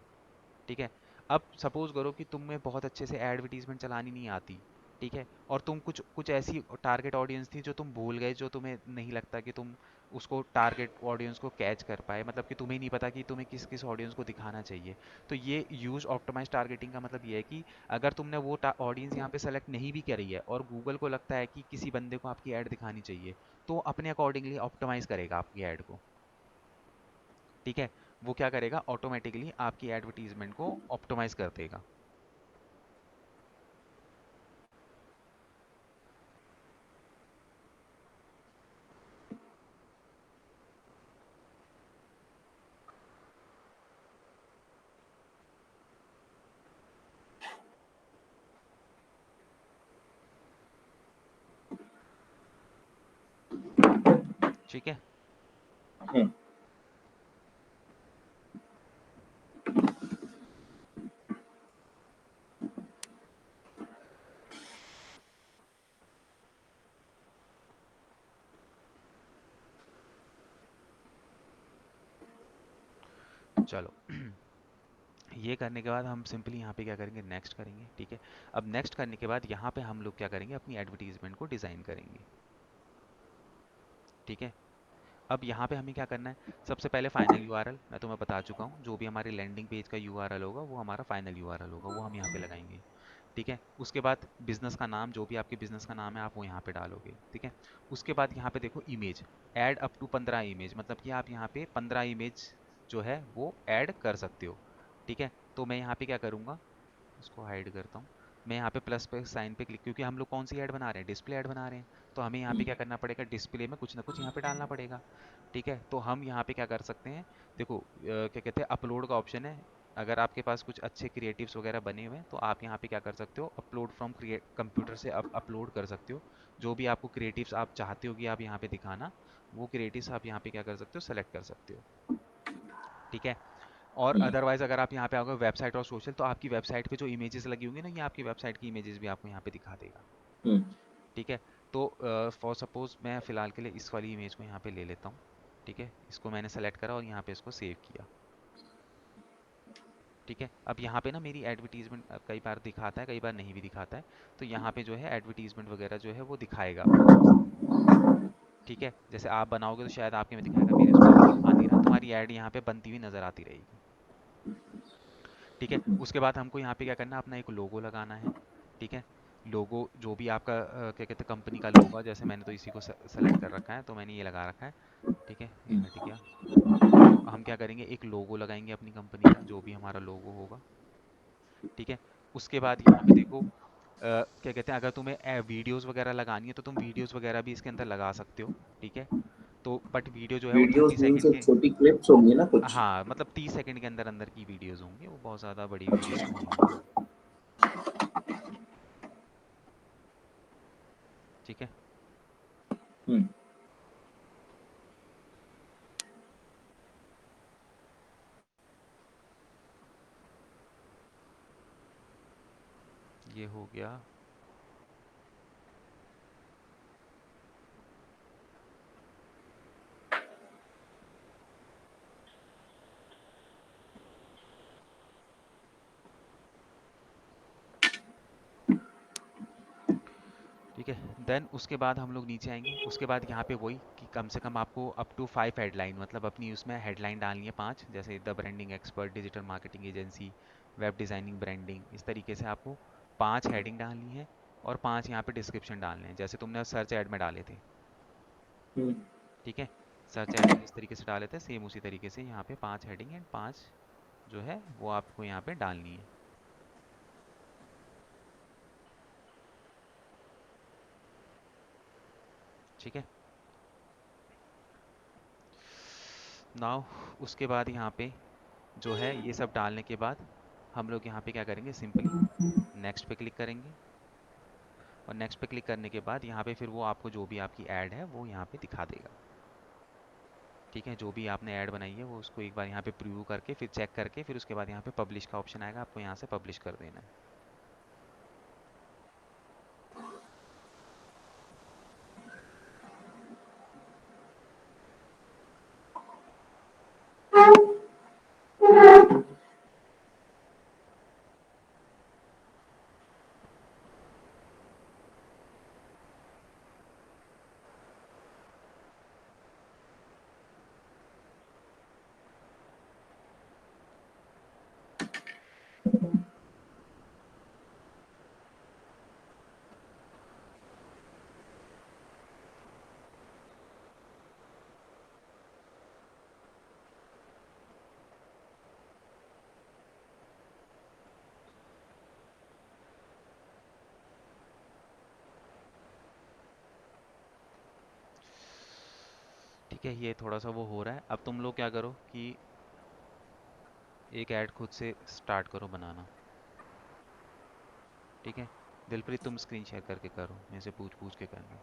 ठीक है, अब सपोज करो कि तुम्हें बहुत अच्छे से एडवर्टीजमेंट चलानी नहीं आती। ठीक है, और तुम कुछ कुछ ऐसी टारगेट ऑडियंस थी जो तुम भूल गए, जो तुम्हें नहीं लगता कि तुम उसको टारगेट ऑडियंस को कैच कर पाए, मतलब कि तुम्हें नहीं पता कि तुम्हें किस किस ऑडियंस को दिखाना चाहिए। तो ये यूज ऑप्टिमाइज टारगेटिंग का मतलब ये है कि अगर तुमने वो ऑडियंस यहाँ पे सेलेक्ट नहीं भी करी है, और गूगल को लगता है कि किसी बंदे को आपकी ऐड दिखानी चाहिए, तो अपने अकॉर्डिंगली ऑप्टिमाइज करेगा आपकी ऐड को। ठीक है, वो क्या करेगा, ऑटोमेटिकली आपकी एडवर्टीजमेंट को ऑप्टिमाइज कर देगा। ठीक है, हम्म। चलो ये करने के बाद हम सिंपली यहाँ पे क्या करेंगे, नेक्स्ट करेंगे। ठीक है, अब नेक्स्ट करने के बाद यहाँ पे हम लोग क्या करेंगे, अपनी एडवर्टीजमेंट को डिज़ाइन करेंगे। ठीक है, अब यहाँ पे हमें क्या करना है, सबसे पहले फाइनल यूआरएल मैं तुम्हें बता चुका हूँ, जो भी हमारी लैंडिंग पेज का यूआरएल होगा वो हमारा फाइनल यूआरएल होगा, वो हम यहाँ पे लगाएंगे। ठीक है। उसके बाद बिजनेस का नाम, जो भी आपके बिजनेस का नाम है आप वो यहाँ पे डालोगे। ठीक है। उसके बाद यहाँ पे देखो image, add up to 15 image, मतलब कि आप यहाँ पे 15 इमेज जो है वो ऐड कर सकते हो। ठीक है। तो मैं यहाँ पे क्या करूँगा, इसको हाइड करता हूँ। मैं यहाँ पे प्लस पे साइन पे क्लिक, क्योंकि हम लोग कौन सी ऐड बना रहे हैं, डिस्प्ले ऐड बना रहे हैं, तो हमें यहाँ पे क्या करना पड़ेगा, डिस्प्ले में कुछ ना कुछ यहाँ पे डालना पड़ेगा। ठीक है। तो हम यहाँ पे क्या कर सकते हैं, देखो क्या कहते हैं, अपलोड का ऑप्शन है। अगर आपके पास कुछ अच्छे क्रिएटिव्स वगैरह बने हुए हैं तो आप यहाँ पे क्या कर सकते हो, अपलोड फ्रॉम क्रिएट कंप्यूटर से अपलोड कर सकते हो। जो भी आपको क्रिएटिव्स आप चाहते हो कि आप यहाँ पे दिखाना, वो क्रिएटिव्स आप यहाँ पे क्या कर सकते हो, सेलेक्ट कर सकते हो। ठीक है। और अदरवाइज अगर आप यहाँ पे आओगे वेबसाइट और सोशल, तो आपकी वेबसाइट पे जो इमेजेस लगी होंगी ना, ये आपकी वेबसाइट की इमेजेस भी आपको यहाँ पे दिखा देगा। हम्म। ठीक है। तो फॉर सपोज मैं फ़िलहाल के लिए इस वाली इमेज को यहाँ पे ले लेता हूँ। ठीक है। इसको मैंने सेलेक्ट करा और यहाँ पे इसको सेव किया। ठीक है। अब यहाँ पे ना मेरी एडवर्टीजमेंट कई बार दिखाता है, कई बार नहीं भी दिखाता है। तो यहाँ पे जो है एडवर्टीजमेंट वगैरह जो है वो दिखाएगा आपको। ठीक है। जैसे आप बनाओगे तो शायद आपके में दिखाएगा, मेरे उसमें अभी दिखा नहीं रहा। तुम्हारी ऐड यहाँ पे बनती हुई नज़र आती रहेगी। ठीक है। उसके बाद हमको यहाँ पे क्या करना है, अपना एक लोगो लगाना है। ठीक है। लोगो जो भी आपका क्या कहते हैं कंपनी का लोगो, जैसे मैंने तो इसी को सेलेक्ट कर रखा है, तो मैंने ये लगा रखा है। ठीक है। ये हट गया। तो हम क्या करेंगे, एक लोगो लगाएंगे अपनी कंपनी का, जो भी हमारा लोगो होगा। ठीक है। उसके बाद यहाँ पे देखो क्या कहते हैं, अगर तुम्हें वीडियोस वगैरह लगानी है तो तुम वीडियोस वगैरह भी इसके अंदर लगा सकते हो। ठीक है। तो बट वीडियो जो है वो वीडियोस 30 सेकंड मीन्स एक के, छोटी क्लिप्स होंगी ना कुछ। हाँ मतलब 30 सेकंड के अंदर अंदर की वीडियोस होंगी, वो बहुत ज़्यादा बड़ी वीडियोस नहीं होंगी। ठीक है। हम्म। ये हो गया। ठीक है। देन उसके बाद हम लोग नीचे आएंगे। उसके बाद यहाँ पे वही कि कम से कम आपको अप टू 5 हेडलाइन, मतलब अपनी उसमें हेडलाइन डालनी है 5, जैसे the branding expert, digital marketing agency, web designing, branding, इस तरीके से आपको 5 हेडिंग डालनी है। और 5 यहाँ पे डिस्क्रिप्शन डालने हैं, जैसे तुमने सर्च ऐड में डाले थे। हम्म। ठीक है। सर्च ऐड में जिस तरीके से डाले थे सेम उसी तरीके से यहाँ पे 5 हेडिंग एंड 5 जो है वो आपको यहाँ पे डालनी है। ठीक है। नाउ उसके बाद यहाँ पे जो है ये सब डालने के बाद हम लोग यहाँ पे क्या करेंगे, सिंपली नेक्स्ट पे क्लिक करेंगे। और नेक्स्ट पे क्लिक करने के बाद यहाँ पे फिर वो आपको जो भी आपकी ऐड है वो यहाँ पे दिखा देगा। ठीक है। जो भी आपने ऐड बनाई है वो उसको एक बार यहाँ पे प्रीव्यू करके फिर चेक करके फिर उसके बाद यहाँ पे पब्लिश का ऑप्शन आएगा, आपको यहाँ से पब्लिश कर देना है। ठीक है। ये थोड़ा सा वो हो रहा है। अब तुम लोग क्या करो कि एक ऐड खुद से स्टार्ट करो बनाना। ठीक है। दिलप्रीत तुम स्क्रीन शेयर करके करो, मेरे से पूछ पूछ के करना।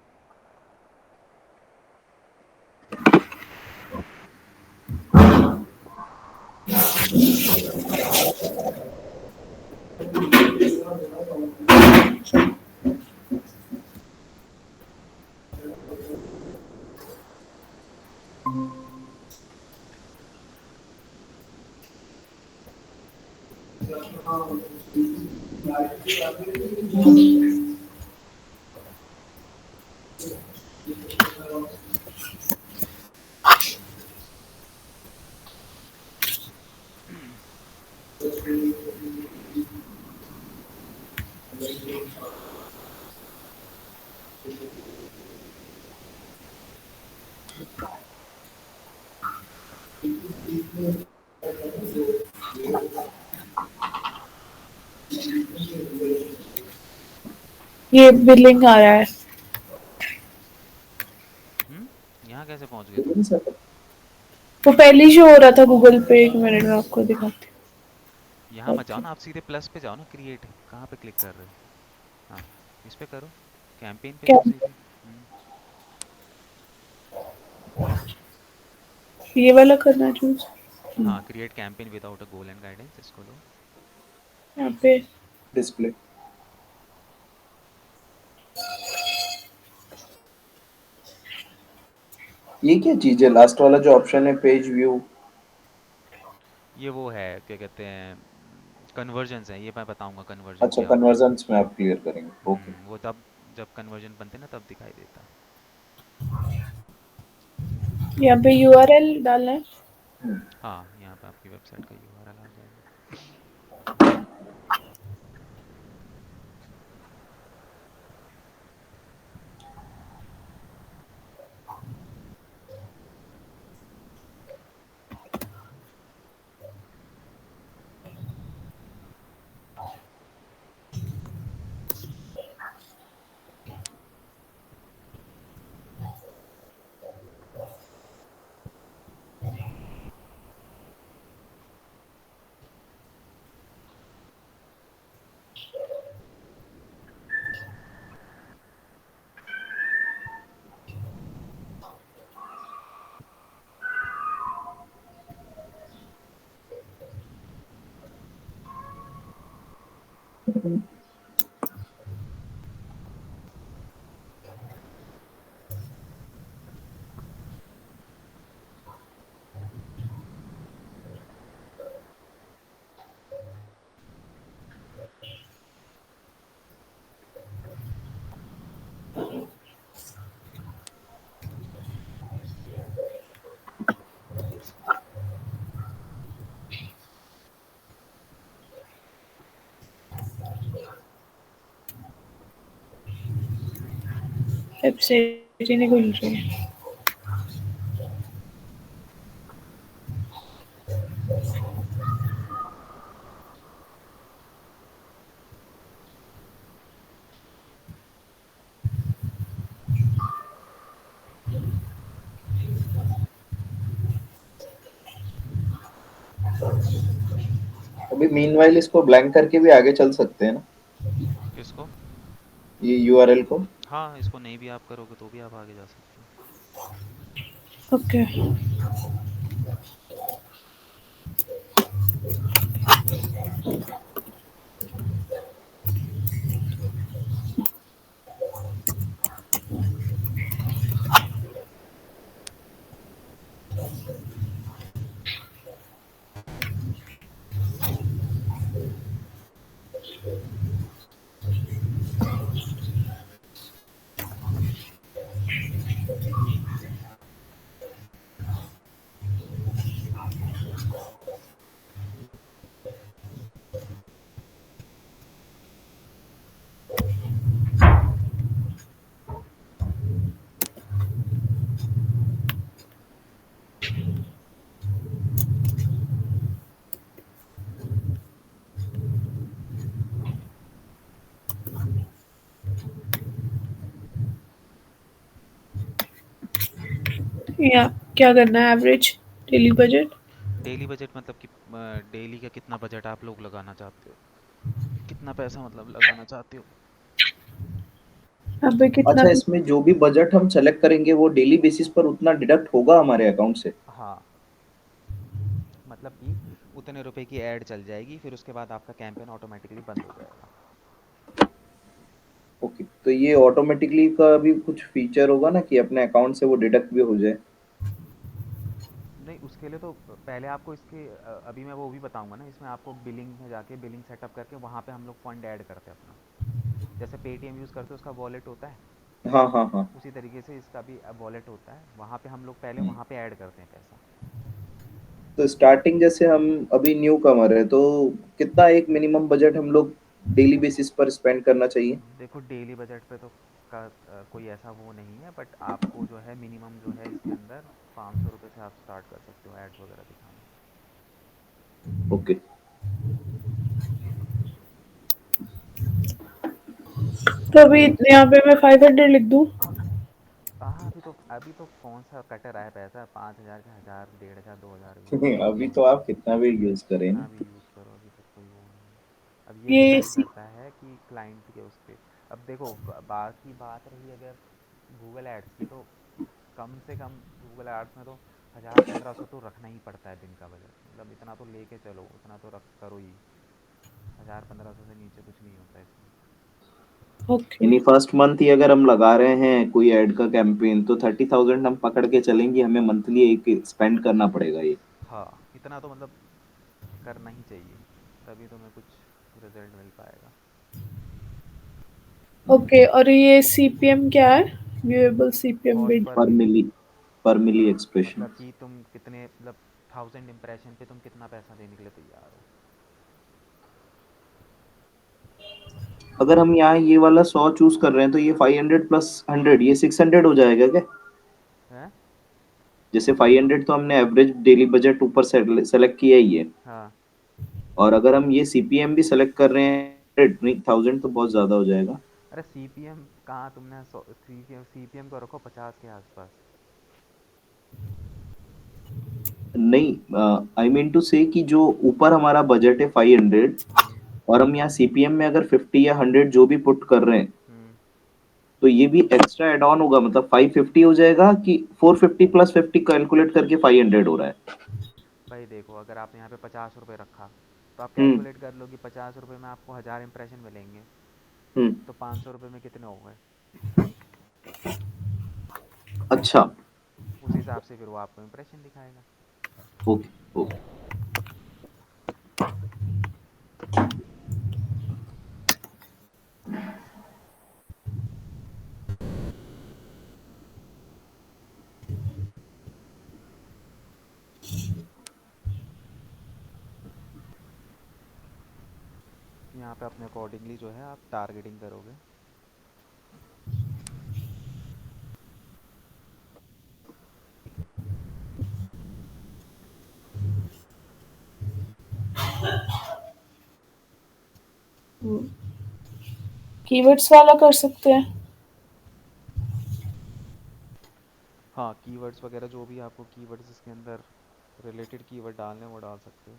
ये बिलिंग आ रहा है। यहाँ कैसे पहुँच गए तुम? Billing setup. वो पहले ही शो हो रहा था गूगल पे, 1 मिनट में आपको दिखाती यहाँ हूँ। मत जाओ ओके। ना, आप सीधे प्लस पे जाओ ना, क्रिएट कहाँ पे क्लिक कर रहे हो? हाँ, इस पे करो, कैंपेन पे क्या जाओ सीधे। ये वाला करना है चूज? हाँ, create campaign without a goal and guidance, इसको लो। यहाँ पे डिस्प्ले। ये क्या चीज है लास्ट वाला जो ऑप्शन है, पेज व्यू? ये वो है, क्या कहते हैं, कन्वर्जन्स है, ये मैं बताऊंगा कन्वर्जन अच्छा, क्या होता है। कन्वर्जन्स में आप क्लियर करेंगे, ओके। वो तब जब कन्वर्जन बनते हैं ना तब दिखाई देता है। यहाँ पे यूआरएल डालना है। हाँ, यहाँ पे आपकी वेबसाइट का यूआरएल आ जाएगा। वेबसाइट ही नहीं खुल रही है। अभी मीनवाइल इसको ब्लैंक करके भी आगे चल सकते हैं ना, किसको? ये यूआरएल को? हाँ, इसको नहीं भी आप करोगे तो भी आप आगे जा सकते हो। ओके। या क्या करना है? Average daily budget? Daily budget मतलब कि डेली का कितना बजट आप लोग लगाना चाहते हो, कितना पैसा मतलब लगाना चाहते हो? यहाँ पे कितना? अच्छा, इसमें जो भी बजट हम सेलेक्ट करेंगे वो डेली बेसिस पर उतना डिडक्ट होगा हमारे अकाउंट से? हाँ, मतलब कि उतने रुपए की ऐड चल जाएगी, फिर उसके बाद आपका कैंपेन ऑटोमेटिकली बंद हो जाएगा। ओके, तो ये ऑटोमेटिकली का भी कुछ फीचर होगा ना कि अपने अकाउंट से वो डिडक्ट भी हो जाए? नहीं, उसके लिए तो पहले आपको इसके अभी मैं वो भी बताऊंगा ना, इसमें आपको बिलिंग में जाके बिलिंग सेटअप करके वहाँ पे हम लोग फंड ऐड करते हैं अपना। जैसे पेटीएम यूज़ करते हो उसका वॉलेट होता है, हाँ हाँ हाँ। उसी तरीके से इसका भी वॉलेट होता है, वहाँ पे हम लोग पहले वहाँ पे ऐड करते हैं पैसा। तो स्टार्टिंग जैसे हम अभी न्यू कमर है तो कितना एक मिनिमम बजट हम लोग डेली बेसिस पर स्पेंड करना चाहिए? देखो, डेली बजट पे तो कोई ऐसा वो नहीं है, बट आपको जो है मिनिमम जो है इसके अंदर ₹500 से आप स्टार्ट कर सकते हो एड्स वगैरह दिखाना। ओके। तो अभी यहाँ पे मैं 500 लिख दूँ? हाँ, अभी तो कौन सा कट रहा है पैसा, 5,000 का, 1,000, 1,500, 2,000 भी है। अभी तो आप कितना भी यूज करें कितना ना। भी यूज़ करो, अभी तक कोई वो नहीं है। अब ये ये डिपेंड सी करता है कि क्लाइंट के उस पे। अब देखो, बाकी बात रही अगर गूगल एड्स की, तो कम से कम गूगल एड्स में तो 1,000-1,500 तो रखना ही पड़ता है दिन का बजट, मतलब इतना तो लेके चलो, उतना तो रख करो ही। 1,000-1,500 से नीचे कुछ नहीं होता इसमें। ओके। यानी फर्स्ट मंथ ही अगर हम लगा रहे हैं कोई ऐड का कैंपेन, तो 30,000 हम पकड़ के चलेंगे, हमें मंथली एक स्पेंड करना पड़ेगा ये। हाँ, इतना तो मतलब करना ही चाहिए, तभी तुम्हें कुछ रिजल्ट मिल पाएगा। ओके, और ये सीपीएम क्या है? Viewable CPM cost bid. पर पर मिली। मिली, पर मिली एक्सप्रेशन। मतलब कि तुम कितने, मतलब 1,000 इम्प्रेशन पे तुम कितना पैसा देने के लिए तैयार हो। अगर हम यहाँ ये वाला 100 चूज कर रहे हैं, तो ये 500 प्लस 100, ये 600 हो जाएगा क्या? हैं? जैसे 500 तो हमने एवरेज डेली बजट ऊपर सेलेक्ट किया ही है, हाँ। और अगर हम ये सीपीएम भी सेलेक्ट कर रहे हैं, नहीं 1000 तो बहुत ज्यादा हो जाएगा। अरे सीपीएम कहाँ तुमने, सीपीएम को रखो 50 के आसपास। नहीं, आई मीन टू से कि जो ऊपर हमारा बजट है 500, हम्म। और हम यहाँ सीपीएम में अगर 50 या 100 जो भी पुट कर रहे हैं, हम्म। तो ये भी एक्स्ट्रा एड ऑन होगा, मतलब 550 हो जाएगा कि 450 प्लस 50 कैलकुलेट करके 500 हो रहा है? भाई देखो, अगर आपने यहाँ पे ₹50 रखा, तो आप हम्म। कैलकुलेट कर लो कि ₹50 में आपको 1,000 इम्प्रेशन मिलेंगे, हम्म। तो ₹500 में कितने हो गए। अच्छा। उस हिसाब से फिर वो आपको इम्प्रेशन दिखाएगा। ओके। ओके। यहाँ पे अपने अकॉर्डिंगली जो है आप टारगेटिंग करोगे। कीवर्ड्स वाला कर सकते हैं? हाँ, कीवर्ड्स वगैरह जो भी आपको कीवर्ड्स इसके अंदर रिलेटेड कीवर्ड डालने हैं वो डाल सकते हो।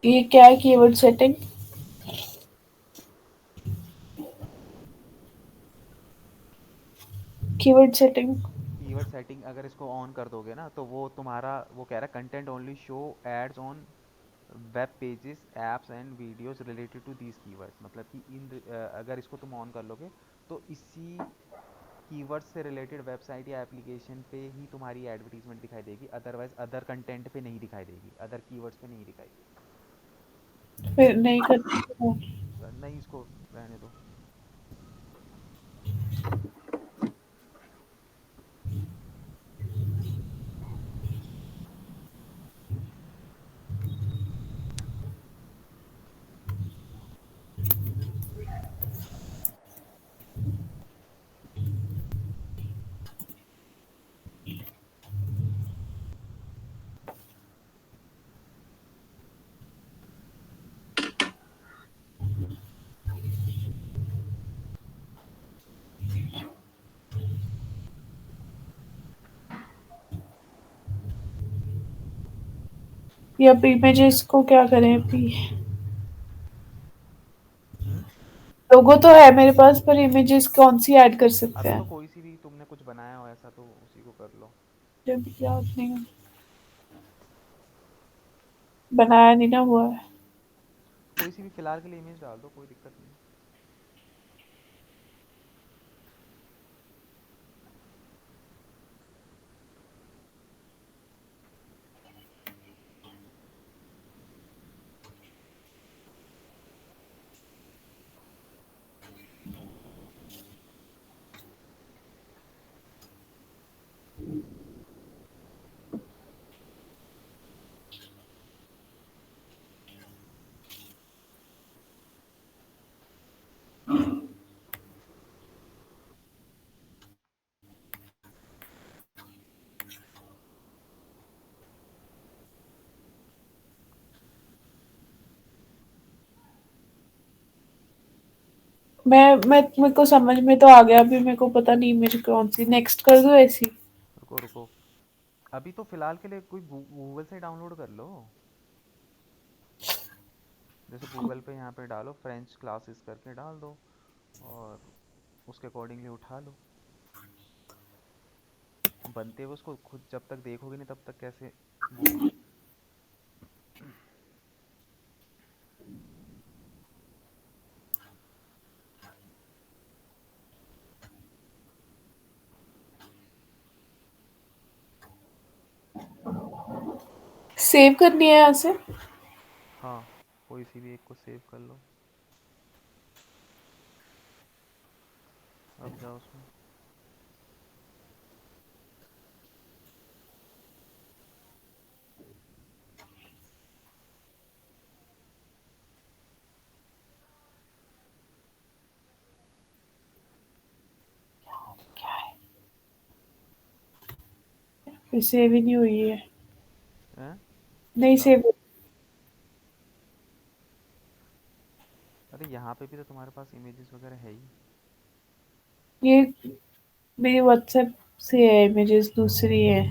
ये क्या है keyword setting? Keyword setting. Keyword setting अगर इसको ऑन कर दोगे ना, तो वो तुम्हारा वो कह रहा है content only show ads on web pages, apps and videos related to these keywords. मतलब कि अगर इसको तुम ऑन कर लोगे, तो इसी कीवर्ड से रिलेटेड वेबसाइट या एप्लीकेशन पे ही तुम्हारी एडवर्टीजमेंट दिखाई देगी, अदरवाइज अदर कंटेंट पे नहीं दिखाई देगी, अदर कीवर्ड्स पे नहीं दिखाई देगी। फिर नहीं करते? नहीं, इसको रहने दो। या इमेजेस को क्या करें अभी? हम्म। लोगो तो है मेरे पास, पर इमेजेस कौन सी ऐड कर सकते अभी हैं? तो कोई सी भी तुमने कुछ बनाया हो ऐसा तो उसी को कर लो। जब याद नहीं है। बनाया नहीं ना हुआ है। कोई सी भी फिलहाल के लिए इमेज डाल दो, कोई दिक्कत नहीं। मैं मेरे को समझ में तो आ गया, अभी मेरे को पता नहीं इमेज कौन सी नेक्स्ट कर दो ऐसी। रुको रुको, अभी तो फिलहाल के लिए कोई गूगल से डाउनलोड कर लो। जैसे गूगल पे यहाँ पे डालो फ्रेंच क्लासेस करके डाल दो, और उसके अकॉर्डिंगली उठा लो। बनते हुए उसको खुद जब तक देखोगे नहीं तब तक कैसे वो होगा। सेव करनी है यहाँ से? हाँ, कोई सी भी एक को सेव कर लो। अब जाओ उसमें। फिर सेव ही नहीं हुई है। हैं? नहीं जाओ। सेव। अरे यहाँ पे भी तो तुम्हारे पास इमेजेस वगैरह है ही। ये मेरी व्हाट्सएप से है, इमेजेस दूसरी है।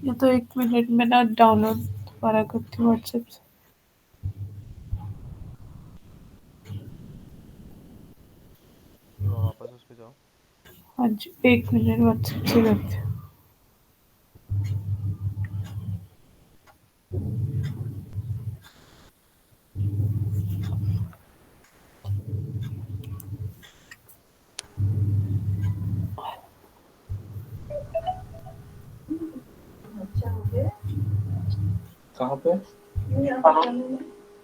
ये तो 1 मिनट में ना डाउनलोड दोबारा करती हूँ व्हाट्सएप से। चलो वापस उस पे जाओ। हाँ जी, 1 मिनट व्हाट्सएप से करती हूँ। कहाँ पे?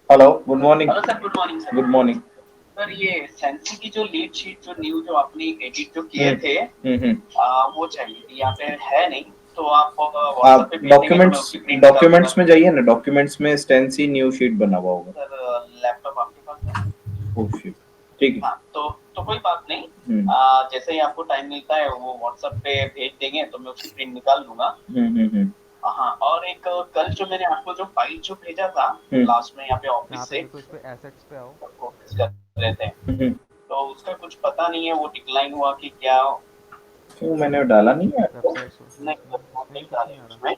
Hello, good morning. Hello sir, good morning sir. Good morning. Sir ये सेंसी की जो लीड शीट जो न्यू जो आपने एडिट जो किए थे वो चाहिए थी, यहाँ पे है नहीं, तो आप व्हाट्सएप आप पे भेज देंगे तो मैं डॉक्यूमेंट्स उसकी प्रिंट निकाल डॉक्यूमेंट्स दूंगा। में जाइए ना, डॉक्यूमेंट्स में स्टेंसी न्यू शीट बना हुआ होगा। सर लैपटॉप आपके पास है? ओह शिट, ठीक है। हाँ, तो कोई बात नहीं। जैसे ही आपको टाइम मिलता है वो व्हाट्सएप पे भेज देंगे तो मैं उसकी प्रिंट निकाल दूंगा। हाँ, और एक कल जो मैंने आपको जो फाइल जो भेजा था लास्ट में यहाँ पे यहाँ ऑफिस पे से देखो, इस पे एसेट्स पे आओ। ऑफिस कर रहे थे, तो उसका कुछ पता नहीं है वो डिक्लाइन हुआ कि क्या। क्यों, मैंने डाला नहीं है आपको? वेबसाइट सोर्सेज नहीं में सर, वो इस पे नहीं भी कुछ डाले नहीं आ रहा। उसमें।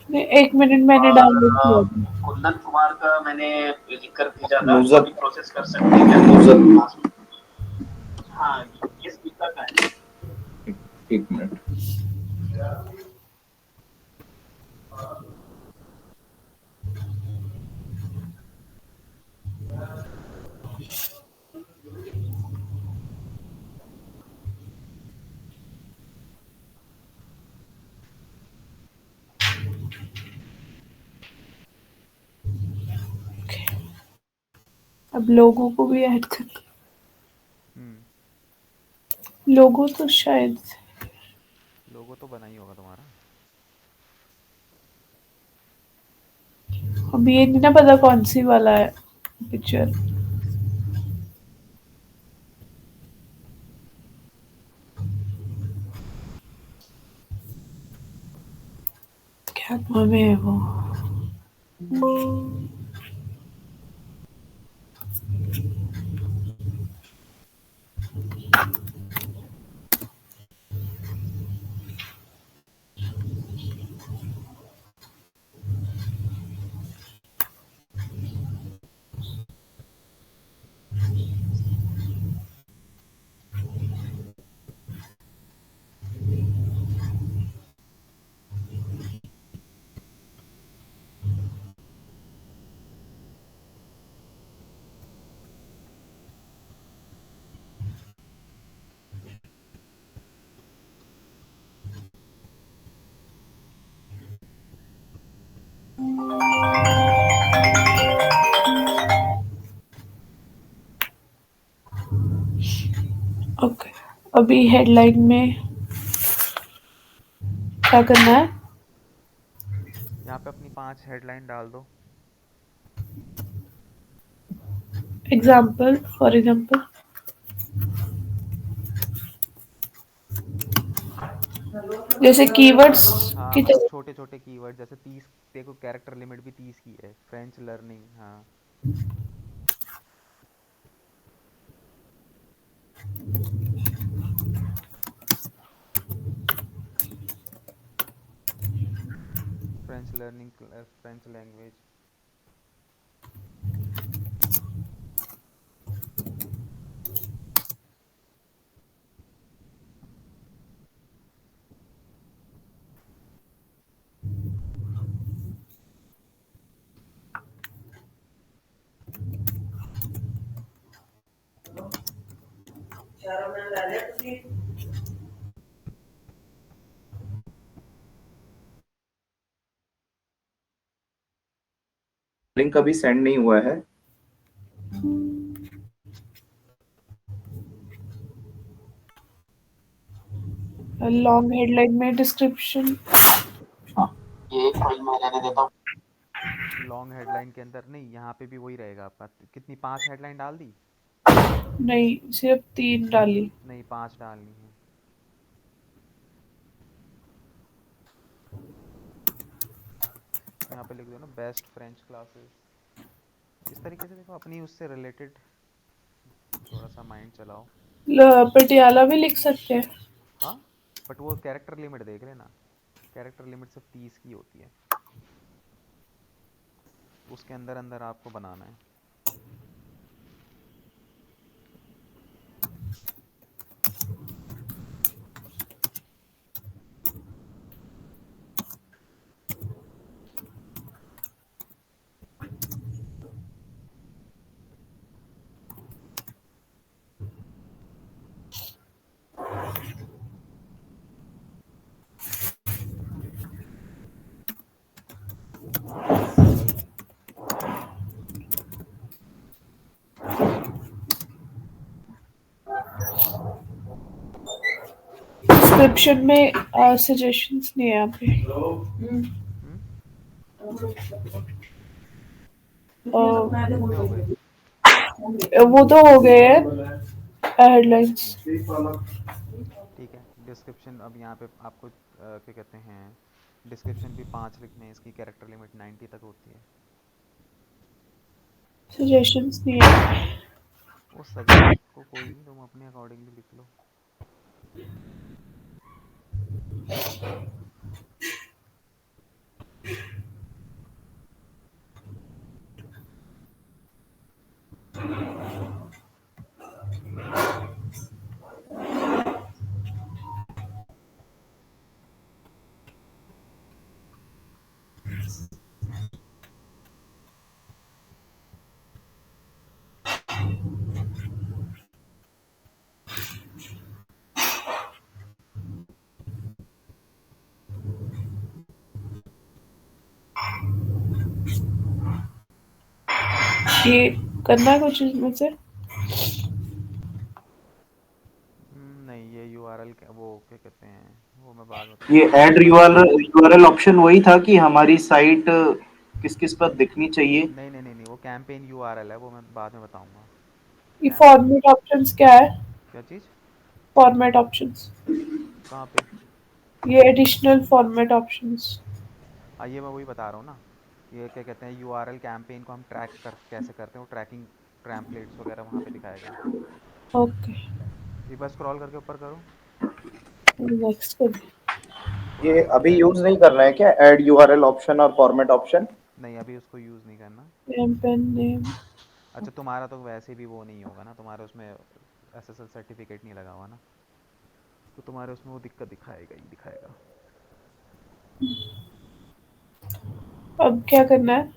नहीं, 1 मिनट मैंने और डाउनलोड किया था। कुंदन कुमार का मैंने लिखकर भेजा था, नुजत। वो भी प्रोसेस कर सकते हैं क्या? नुजत। हाँ, ये स्पीकर का है। एक मिनट। अब लोगों को भी ऐड कर। हम्म। लोगो तो शायद लोगो तो बना ही होगा तुम्हारा। अब ये नहीं ना पता कौन सी वाला है पिक्चर। क्या नाम है वो? अभी हेडलाइन में क्या करना है? यहाँ पे अपनी 5 हेडलाइन डाल दो। एग्जाम्पल, फॉर एग्जाम्पल जैसे कीवर्ड्स हाँ की मतलब तरह। छोटे छोटे कीवर्ड, जैसे 30, देखो कैरेक्टर लिमिट भी 30 की है। फ्रेंच लर्निंग, हाँ। French learning, French language. Link अभी सेंड नहीं हुआ है। लॉन्ग हेडलाइन में डिस्क्रिप्शन। हाँ, ये कोई मैं रहने देता हूँ। लॉन्ग हेडलाइन के अंदर नहीं, यहाँ पे भी वही रहेगा आपका। कितनी, 5 हेडलाइन डाल दी? नहीं, सिर्फ 3 डाली। नहीं, 5 डालनी है। यहाँ पे लिख दो ना, बेस्ट फ्रेंच क्लासेस। इस तरीके से देखो, अपनी उससे रिलेटेड थोड़ा सा माइंड चलाओ। पटियाला भी लिख सकते हैं। हाँ, बट वो कैरेक्टर लिमिट देख लेना। कैरेक्टर लिमिट सिर्फ 30 की होती है, उसके अंदर अंदर आपको बनाना है। डिस्क्रिप्शन में सजेशंस नहीं है यहाँ पे। हम्म, कितने हो गए? वो तो हो गए हैं हेडलाइंस। ठीक है, डिस्क्रिप्शन अब यहाँ पे आपको क्या कहते हैं, डिस्क्रिप्शन भी 5 लिखने हैं। इसकी कैरेक्टर लिमिट 90 तक होती है। सजेशंस नहीं है। वो सजेशंस को कोई नहीं, तुम अपने अकॉर्डिंगली लिख लो। ये करना है कुछ इसमें से? नहीं, ये यूआरएल वो क्या कहते हैं, वो मैं बाद में ये बताऊंगा। ऐड बस यूआरएल ऑप्शन वही था कि हमारी साइट किस किस पर दिखनी चाहिए। नहीं नहीं नहीं नहीं, वो कैंपेन यूआरएल है, वो मैं बाद में बताऊंगा। ये कैंपेन, फॉर्मेट ऑप्शंस क्या है? क्या चीज़? फॉर्मेट ऑप्शंस, कहाँ पे? ये एडिशनल फॉर्मेट ऑप्शंस। हाँ, ये मैं वही बता रहा हूँ ना। ये क्या कहते हैं, यूआरएल कैंपेन को हम ट्रैक कर कैसे करते हैं, वो ट्रैकिंग ट्रैम्पलेट्स वगैरह वहाँ पे दिखाएगा। ओके, एक बार स्क्रॉल करके ऊपर करो, नेक्स्ट कर। ये पुरानी अभी वेबसाइट। यूज नहीं करना है क्या, ऐड यूआरएल ऑप्शन और फॉर्मेट ऑप्शन? नहीं, अभी उसको यूज़ नहीं करना। Campaign name. अच्छा, तुम्हारा तो वैसे भी वो नहीं होगा ना, तुम्हारे उसमें एसएसएल सर्टिफिकेट नहीं लगा हुआ ना, तो तुम्हारे उसमें वो दिक्कत दिखाएगा ही दिखाएगा। अब क्या करना है?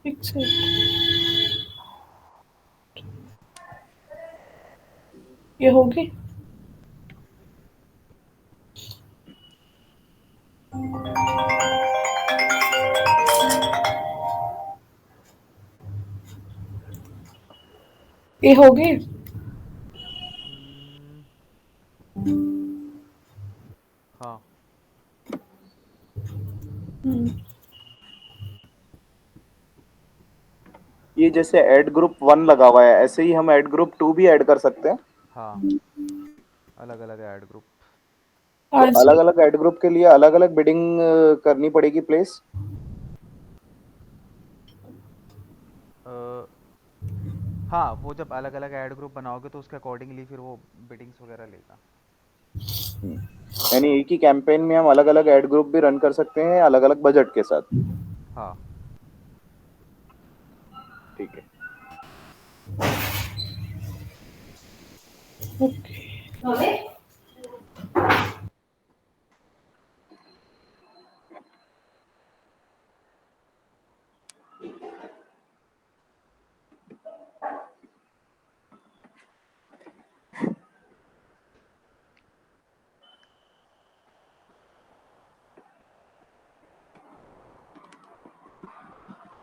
फिक्स है। ये होगी। ये होगी। हम्म, ये जैसे ऐड ग्रुप 1 लगा हुआ है, ऐसे ही हम ऐड ग्रुप 2 भी ऐड कर सकते हैं। हाँ, अलग अलग ऐड ग्रुप। तो हाँ अलग जी। अलग ऐड ग्रुप के लिए अलग अलग बिडिंग करनी पड़ेगी प्लेस। हाँ, वो जब अलग अलग ऐड ग्रुप बनाओगे तो उसके अकॉर्डिंगली फिर वो बिडिंग्स वगैरह लेगा। यानी एक ही कैंपेन में हम अलग अलग ऐड ग्रुप भी रन कर सकते हैं अलग अलग बजट के साथ। हाँ। ठीक है। ओके।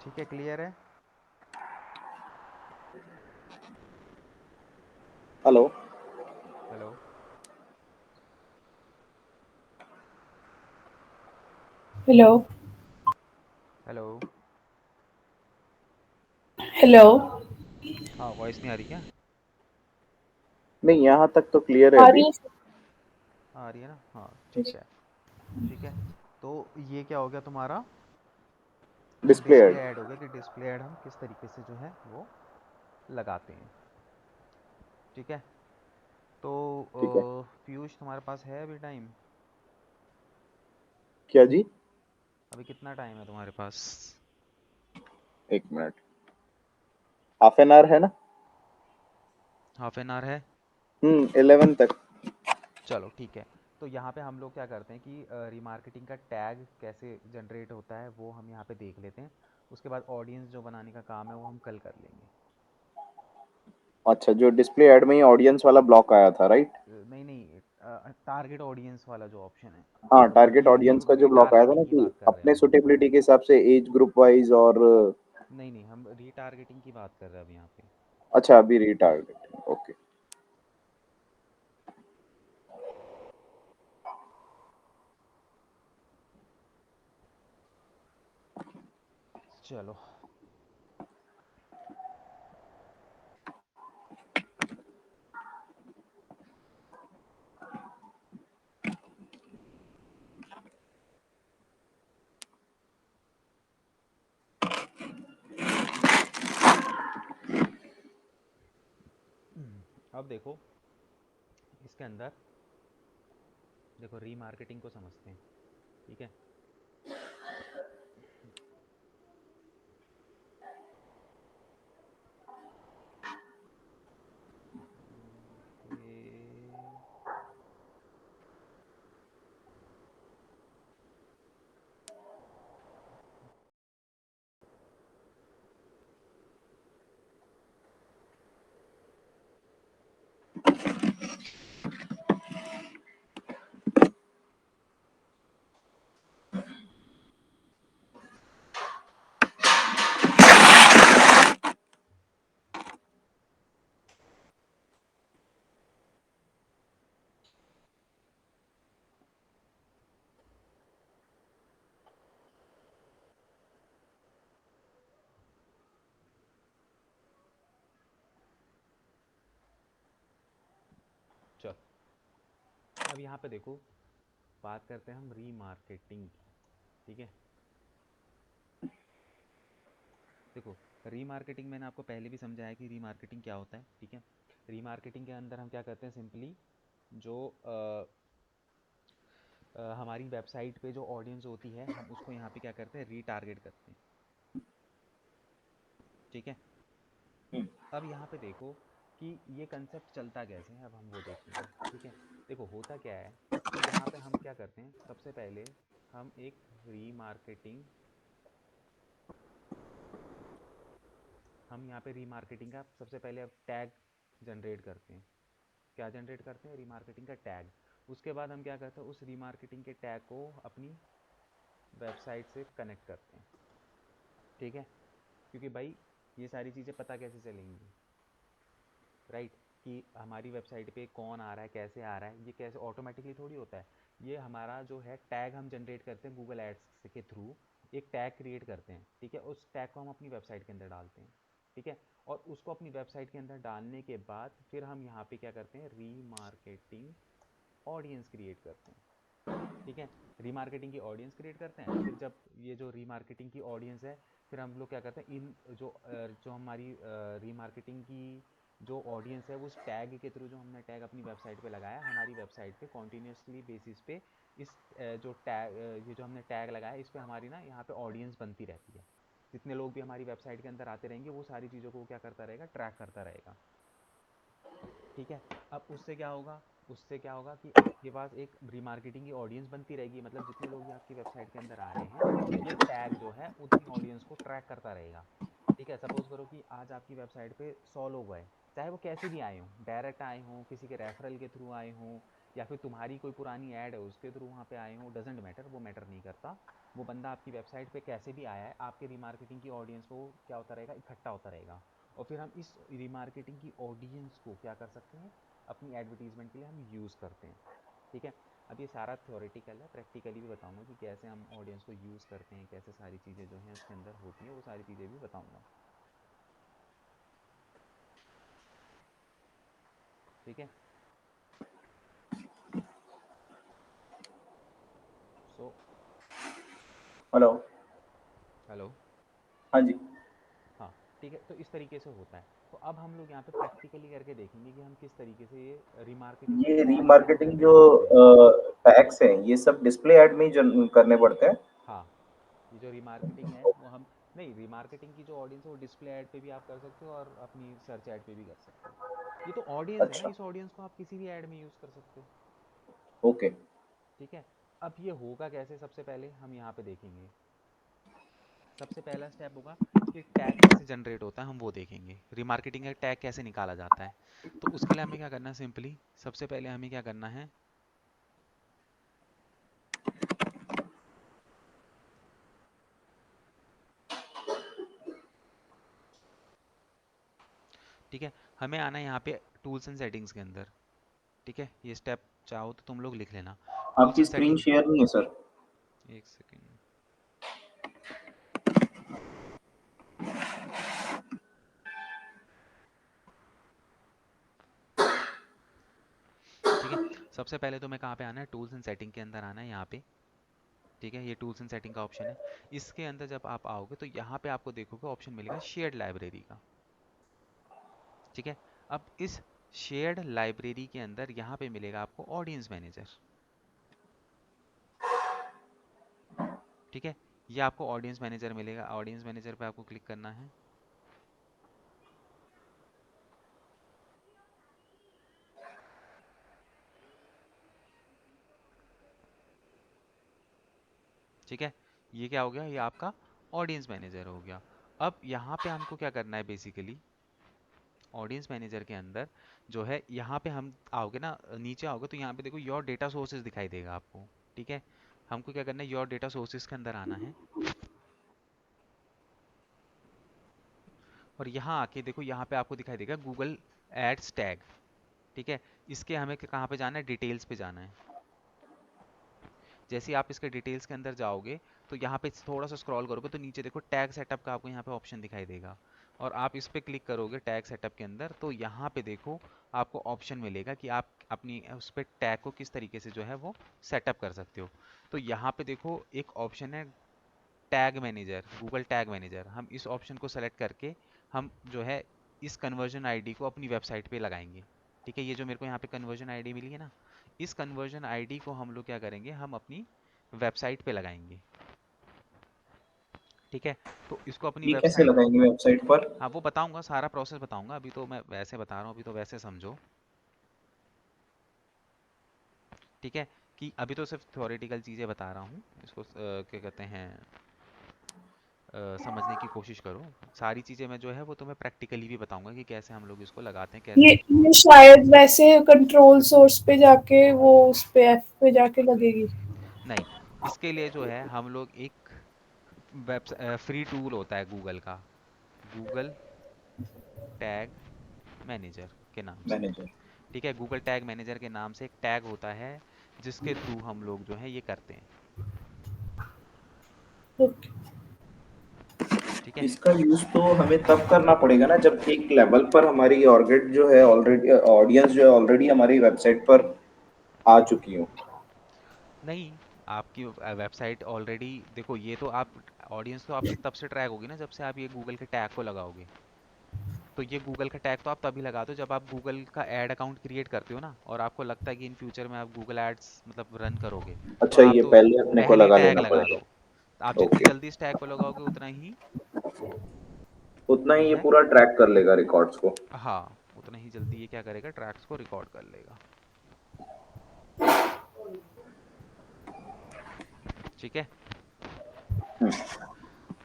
ठीक है, क्लियर है। Hello. Hello. Hello. Hello. Hello. हाँ, वॉइस नहीं आ रही क्या? नहीं, यहाँ तक तो क्लियर है आ अभी। रही है। आ रही है ना? हाँ, ठीक है। ठीक है, तो ये क्या हो गया तुम्हारा? Display display ad. ऐड हो गया कि डिस्प्ले ऐड हम किस तरीके से जो है वो लगाते हैं। ठीक है, तो ठीक है। पीयूष तुम्हारे पास है अभी टाइम? क्या जी? अभी कितना टाइम है तुम्हारे पास? 1 मिनट। हाफ एन आवर है ना। हाफ एन आवर है। 11 तक। चलो ठीक है, तो यहाँ पे हम लोग क्या करते हैं कि रीमार्केटिंग का टैग कैसे जनरेट होता है वो हम यहाँ पे देख लेते हैं। उसके बाद ऑडियंस जो बनाने का काम है वो हम कल कर लेंगे। अच्छा, जो डिस्प्ले ऐड में ही ऑडियंस वाला ब्लॉक आया था, राइट? नहीं नहीं, टारगेट ऑडियंस वाला जो ऑप्शन है, हाँ, टारगेट ये ऑडियंस का जो ब्लॉक आया था ना रीटारगेटिंग की कि बात कर रहे हैं अपने हम। सुटेबिलिटी के हिसाब से एज ग्रुप वाइज और। नहीं नहीं, हम रीटारगेटिंग की बात कर रहे हैं अब यहाँ पे। अच्छा, अभी रीटारगेट, ओके। चलो। अब देखो, इसके अंदर देखो रीमार्केटिंग को समझते हैं। ठीक है, ये चलो, अब यहाँ पे देखो, बात करते हैं हम रीमार्केटिंग की। ठीक है, देखो रीमार्केटिंग मैंने आपको पहले भी समझाया कि रीमार्केटिंग क्या होता है। ठीक है, रीमार्केटिंग के अंदर हम क्या करते हैं, सिंपली जो हमारी वेबसाइट पे जो ऑडियंस होती है हम उसको यहाँ पे क्या करते हैं, रीटारगेट करते हैं। ठीक है, अब यहाँ पे देखो कि ये कंसेप्ट चलता कैसे है, अब हम वो देखेंगे। ठीक है, देखो होता क्या है कि यहाँ पे हम क्या करते हैं, सबसे पहले हम एक रीमार्केटिंग हम यहाँ पे रीमार्केटिंग का सबसे पहले अब टैग जनरेट करते हैं। क्या जनरेट करते हैं? रीमार्केटिंग का टैग। उसके बाद हम क्या करते हैं, उस रीमार्केटिंग के टैग को अपनी वेबसाइट से कनेक्ट करते हैं। ठीक है, क्योंकि भाई ये सारी चीज़ें पता कैसे चलेंगी, राइट? कि हमारी वेबसाइट पे कौन आ रहा है, कैसे आ रहा है, ये कैसे ऑटोमेटिकली थोड़ी होता है। ये हमारा जो है टैग हम जनरेट करते हैं गूगल एड्स के थ्रू। एक टैग क्रिएट करते हैं, ठीक है, उस टैग को हम अपनी वेबसाइट के अंदर डालते हैं। ठीक है। और उसको अपनी वेबसाइट के अंदर डालने के बाद फिर हम यहाँ पे क्या करते हैं, रीमार्केटिंग ऑडियंस क्रिएट करते हैं। ठीक है, रीमार्केटिंग की ऑडियंस क्रिएट करते हैं। फिर जब ये जो रीमार्केटिंग की ऑडियंस है, फिर हम लोग क्या करते हैं, इन जो हमारी रीमार्केटिंग की जो ऑडियंस है, वो उस टैग के थ्रू, जो हमने टैग अपनी वेबसाइट पे लगाया, हमारी वेबसाइट पे कॉन्टीन्यूसली बेसिस पे इस जो टैग, ये जो हमने टैग लगाया, इस पे हमारी ना यहाँ पे ऑडियंस बनती रहती है। जितने लोग भी हमारी वेबसाइट के अंदर आते रहेंगे, वो सारी चीज़ों को क्या करता रहेगा, ट्रैक करता रहेगा। ठीक है। अब उससे क्या होगा, उससे क्या होगा कि आपके पास एक रीमार्केटिंग की ऑडियंस बनती रहेगी। मतलब जितने लोग भी आपकी वेबसाइट के अंदर आ रहे हैं, ये टैग जो है उतनी ऑडियंस को ट्रैक करता रहेगा। ठीक है, सपोज करो कि आज आपकी वेबसाइट पे 100 लोग आए, चाहे वो कैसे भी आए हों, डायरेक्ट आए हों, किसी के रेफरल के थ्रू आए हों, या फिर तुम्हारी कोई पुरानी ऐड है उसके थ्रू वहाँ पे आए हों, डजेंट मैटर, वो मैटर नहीं करता। वो बंदा आपकी वेबसाइट पे कैसे भी आया है, आपके रीमार्केटिंग की ऑडियंस को क्या होता रहेगा, इकट्ठा होता रहेगा। और फिर हम इस रीमार्केटिंग की ऑडियंस को क्या कर सकते हैं, अपनी एडवर्टीजमेंट के लिए हम यूज़ करते हैं। ठीक है। अब ये सारा थ्योरेटिकल है, प्रैक्टिकली भी बताऊंगा कि कैसे हम ऑडियंस को यूज़ करते हैं, कैसे सारी चीज़ें जो हैं उसके अंदर होती हैं, वो सारी चीज़ें भी बताऊंगा। ठीक है। So hello. हेलो। हाँ जी। हाँ। ठीक है, तो इस तरीके से होता है। तो अब हम लोग यहाँ पे प्रैक्टिकली करके देखेंगे कि हम किस तरीके से ये रीमार्केटिंग को ये टैग्स के रीमार्केटिंग अंदर जो यूज़ करते हैं। टैग्स हैं, ये सब डिस्प्ले ऐड में ही करने पड़ते हैं। हाँ, ये जो रीमार्केटिंग है वो हम, नहीं, रीमार्केटिंग की जो ऑडियंस है वो डिस्प्ले ऐड पे भी आप कर सकते हो और अपनी सर्च ऐड पे भी कर सकते हो। ये तो ऑडियंस है ना, अच्छा। इस ऑडियंस को आप किसी भी ऐड में यूज़ कर सकते हो। ओके। ठीक है। अब ये होगा कैसे, सबसे पहले हम यहाँ पे देखेंगे। सबसे पहला स्टेप होगा कि टैग कैसे जनरेट होता है, हम वो देखेंगे। रिमार्केटिंग का टैग कैसे निकाला जाता है। तो उसके लिए हमें क्या करना है, सिंपली सबसे पहले हमें क्या करना है, ठीक है, हमें आना है यहाँ पे टूल्स एंड सेटिंग्स के अंदर। ठीक है, ये स्टेप चाहो तो तुम लोग लिख लेना। टूल्स आपकी एंड स्क्रीन सेटिंग, शेयर नहीं है सर। एक सेकेंड। ठीक है, सबसे पहले तुम्हें कहाँ पे आना है, टूल्स एंड सेटिंग के अंदर आना है, यहाँ पे। ठीक है, ये टूल्स एंड सेटिंग का ऑप्शन है। इसके अंदर जब आप आओगे तो यहाँ पे आपको देखोगे ऑप्शन मिलेगा शेयर्ड लाइब्रेरी का। ठीक है। अब इस शेयर्ड लाइब्रेरी के अंदर यहाँ पे मिलेगा आपको ऑडियंस मैनेजर। ठीक है, ये आपको ऑडियंस मैनेजर मिलेगा। ऑडियंस मैनेजर पे आपको क्लिक करना है। ठीक है, ये क्या हो गया, ये आपका ऑडियंस मैनेजर हो गया। अब यहाँ पे हमको क्या करना है, बेसिकली ऑडियंस मैनेजर के अंदर जो है, यहाँ पे हम आओगे ना, नीचे आओगे तो यहाँ पे देखो योर डेटा सोर्सेज दिखाई देगा आपको। ठीक है, हमको क्या करना है, योर डेटा सोर्सेज के अंदर आना है। और यहाँ आके देखो, यहाँ पे आपको दिखाई देगा गूगल एड्स टैग। ठीक है, इसके हमें कहाँ पे जाना है, डिटेल्स पे जाना है। जैसे ही आप इसके डिटेल्स के अंदर जाओगे तो यहाँ पे थोड़ा सा स्क्रॉल करोगे तो नीचे देखो टैग सेटअप का आपको यहाँ पे ऑप्शन दिखाई देगा। और आप इस पे क्लिक करोगे टैग सेटअप के अंदर, तो यहाँ पे देखो आपको ऑप्शन मिलेगा कि आप अपनी उस पे टैग को किस तरीके से जो है वो सेटअप कर सकते हो। तो यहाँ पे देखो एक ऑप्शन है tag manager, Google tag manager. हम इस ऑप्शन को सेलेक्ट करके हम जो है इस कन्वर्जन आईडी को अपनी वेबसाइट पे लगाएंगे। ठीक है, ये जो मेरे को यहाँ पे कन्वर्जन आईडी मिली है ना, इस कन्वर्जन आईडी को हम लोग क्या करेंगे, हम अपनी वेबसाइट पे लगाएंगे। ठीक है, तो इसको अपनी ये कैसे वेबसाइट, लगाएंगे वेबसाइट पर? हाँ वो बताऊंगा, सारा प्रोसेस बताऊंगा। अभी तो मैं वैसे बता रहा हूँ, अभी तो वैसे समझो। ठीक है, कि अभी तो सिर्फ थ्योरेटिकल चीज़ें बता रहा हूँ, इसको क्या कहते हैं, समझने की कोशिश करो। सारी चीज़ें मैं जो है वो तुम्हें प्रैक्टिकली भी बताऊंगा कि कैसे हम लोग इसको लगाते हैं, कैसे ये हम इसको। ये शायद वैसे कंट्रोल सोर्स पे जाके वो उस पे एफ पे जाके लगेगी। नहीं, इसके लिए जो है हम लोग एक वेब फ्री टूल होता है गूगल का, गूगल टैग मैनेजर के नाम से। मैनेजर। ठीक है, गूगल टैग मैनेजर के नाम से एक टैग होता है जिसके थ्रू हम लोग जो है ये करते हैं। ओके। ठीक है। ठीक है। इसका यूज तो हमें तब करना पड़ेगा ना जब एक लेवल पर हमारी ऑर्गेट जो है ऑलरेडी, ऑडियंस जो है ऑलरेडी हमारी वेबसाइट पर आ चुकी हो। नहीं, आपकी वेबसाइट ऑलरेडी, देखो ये तो आप, ऑडियंस तो आपकी तब से ट्रैक होगी ना जब से आप ये गूगल के टैग को लगाओगे। तो ये गूगल का टैग तो आप तभी लगाते हो जब आप गूगल का ऐड अकाउंट क्रिएट करते हो ना, और आपको लगता है कि इन फ्यूचर में आप गूगल एड्स मतलब रन करोगे। तो अच्छा, आप ये तो पहले अपने को पहले ही लगा टैग लेना लगा पड़ेगा। दो। आप जितनी ओके, जल्दी इस टैग को लगाओगे उतना ही उतना जो ही ये है, पूरा ट्रैक कर लेगा रिकॉर्ड्स को। हाँ, उतना ही जल्दी ये क्या करेगा, ट्रैक्स को रिकॉर्ड कर लेगा। ठीक है।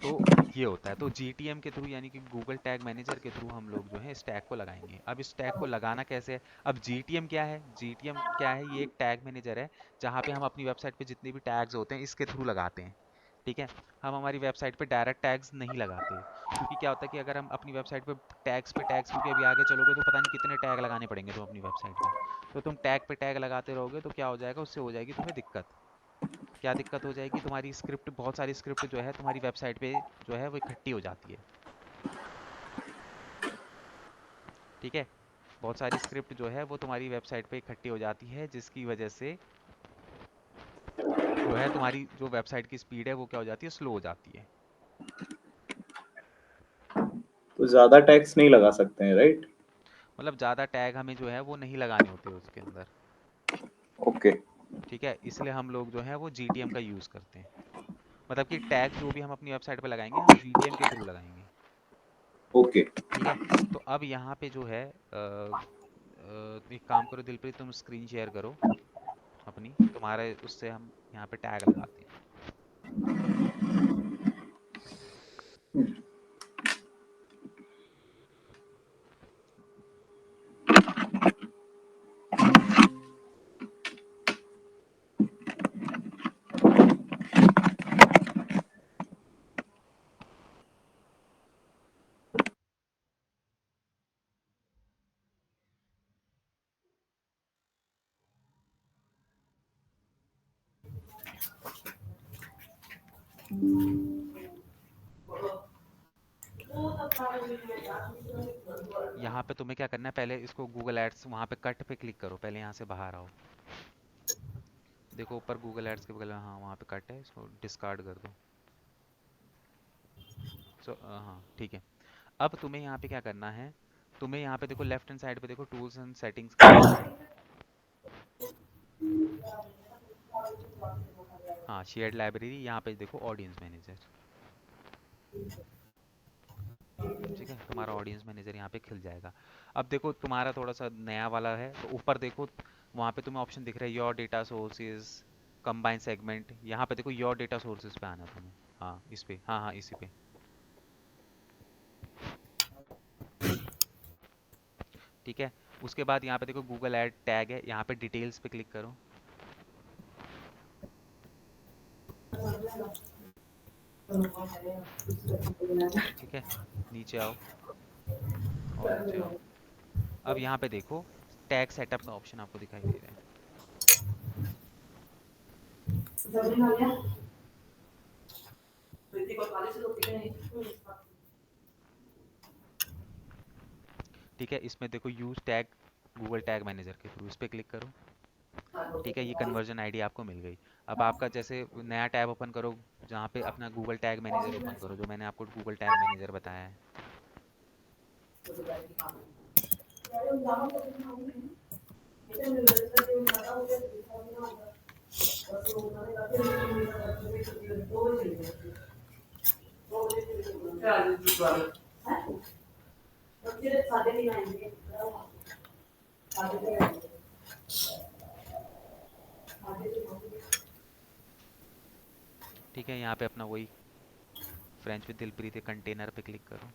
तो ये होता है, तो GTM के थ्रू यानी कि गूगल टैग मैनेजर के थ्रू हम लोग जो है इस टैग को लगाएंगे। अब इस टैग को लगाना कैसे है? अब GTM क्या है? GTM क्या है? ये एक टैग मैनेजर है जहाँ पे हम अपनी वेबसाइट पे जितने भी टैग्स होते हैं इसके थ्रू लगाते हैं। ठीक है। हम हमारी वेबसाइट पे डायरेक्ट टैग्स नहीं लगाते, क्योंकि क्या होता है कि अगर हम अपनी वेबसाइट पे टैग्स, क्योंकि अभी आगे चलोगे तो पता नहीं कितने टैग लगाने पड़ेंगे तुम अपनी वेबसाइट पे। तो तुम टैग पे टैग लगाते रहोगे तो क्या हो जाएगा, उससे हो जाएगी तुम्हें दिक्कत। क्या दिक्कत हो जाएगी? तुम्हारी स्क्रिप्ट, बहुत सारी स्क्रिप्ट जो है तुम्हारी वेबसाइट पे जो है वो इकट्ठी हो जाती है। ठीक है। बहुत सारी स्क्रिप्ट जो है वो तुम्हारी वेबसाइट पे इकट्ठी हो जाती है, जिसकी वजह से जो है तुम्हारी जो वेबसाइट की स्पीड है वो क्या हो जाती है, स्लो हो जाती है। तो ज्यादा टैक्स नहीं लगा सकते हैं, राइट? मतलब ज़्यादा टैग हमें जो है वो नहीं लगाने होते उसके अंदर। ओके। ठीक है, इसलिए हम लोग जो है वो GTM का यूज़ करते हैं। मतलब कि टैग जो भी हम अपनी वेबसाइट पे लगाएंगे हम GTM के थ्रू लगाएंगे। ओके। ठीक है। तो अब यहाँ पे जो है एक काम करो दिलप्रीत, तुम स्क्रीन शेयर करो अपनी, तुम्हारे उससे हम यहाँ पे टैग लगाते हैं। यहाँ पे तुम्हें क्या करना है, पहले इसको गूगल एड्स वहाँ पे कट पे क्लिक करो, पहले यहाँ से बाहर आओ। देखो ऊपर गूगल एड्स के बगल में, हाँ वहाँ पे कट है, इसको डिस्कार्ड कर दो। हाँ ठीक है। अब तुम्हें यहाँ पे क्या करना है, तुम्हें यहाँ पे देखो लेफ्ट हैंड साइड पे देखो टूल्स एंड सेटिंग्स का ऑप्शन है। हाँ, शेयर्ड लाइब्रेरी, यहाँ पे देखो ऑडियंस मैनेजर। ठीक है, तुम्हारा ऑडियंस मैनेजर यहाँ पे खिल जाएगा। अब देखो तुम्हारा थोड़ा सा नया वाला है, तो ऊपर देखो वहाँ पे तुम्हें ऑप्शन दिख रहा है your data sources, combine segment. यहाँ पे देखो योर डेटा सोर्सेज पे आना है तुम्हें। हाँ इस पे, हाँ हाँ इसी पे। ठीक है। उसके बाद यहाँ पे देखो गूगल ऐड टैग है, यहाँ पे डिटेल्स पे क्लिक करो। ठीक है, नीचे आओ और नीचे आओ। अब यहाँ पे देखो टैग सेटअप का ऑप्शन आपको दिखाई दे रहा है। ठीक है, इसमें देखो use tag Google tag manager के थ्रू, इस पे क्लिक करो। ठीक है, ये कन्वर्जन आईडी आपको मिल गई। अब आपका जैसे नया टैब ओपन करो, जहाँ पे अपना गूगल टैग मैनेजर ओपन करो, जो मैंने आपको गूगल टैग मैनेजर बताया है। ठीक है, यहाँ पे अपना वही फ्रेंच विद दिलप्रीत कंटेनर पे क्लिक करो।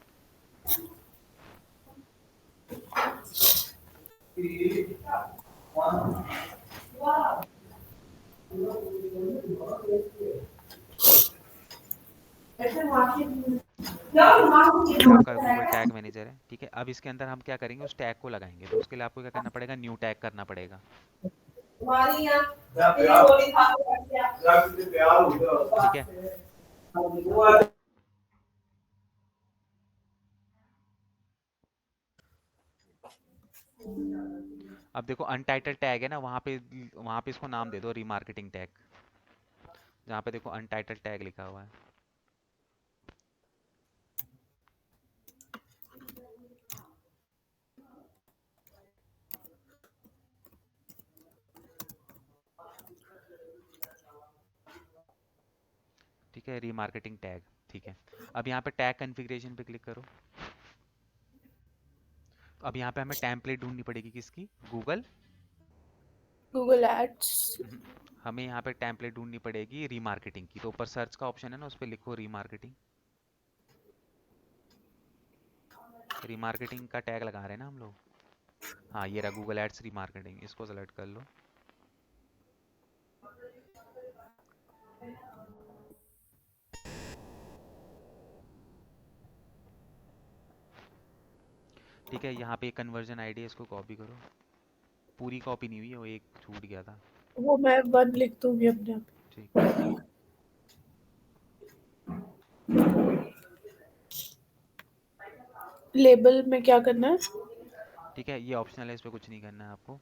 ये आपका गूगल टैग मैनेजर है। ठीक है, अब इसके अंदर हम क्या करेंगे, उस टैग को लगाएंगे। तो उसके लिए आपको क्या करना पड़ेगा, न्यू टैग करना पड़ेगा। ठीक है। अब देखो अनटाइटल टैग है ना, वहाँ पे इसको नाम दे दो रीमार्केटिंग टैग, जहाँ पे देखो अनटाइटल टैग लिखा हुआ है। ठीक है, रीमार्केटिंग टैग। ठीक है, अब यहाँ पे टैग कॉन्फ़िगरेशन पे क्लिक करो। तो अब यहाँ पे हमें टेम्पलेट ढूंढनी पड़ेगी, किसकी? गूगल। Google ads. हमें यहाँ पे टेम्पलेट ढूंढनी पड़ेगी रीमार्केटिंग की। तो ऊपर सर्च का ऑप्शन है ना, उस पर लिखो रीमार्केटिंग। रीमार्केटिंग का टैग लगा रहे हैं ना हम लोग। हाँ, ये रहा गूगल एड्स रीमार्केटिंग, इसको सेलेक्ट कर लो। ठीक है, यहाँ पे कन्वर्जन आईडी है, इसको कॉपी करो। पूरी कॉपी नहीं हुई है, वो एक छूट गया था। वो मैं 1 लिख दूंगी अपने आप। ठीक। लेबल में क्या करना है? ठीक है, ये ऑप्शनल है, इस पर कुछ नहीं करना है आपको।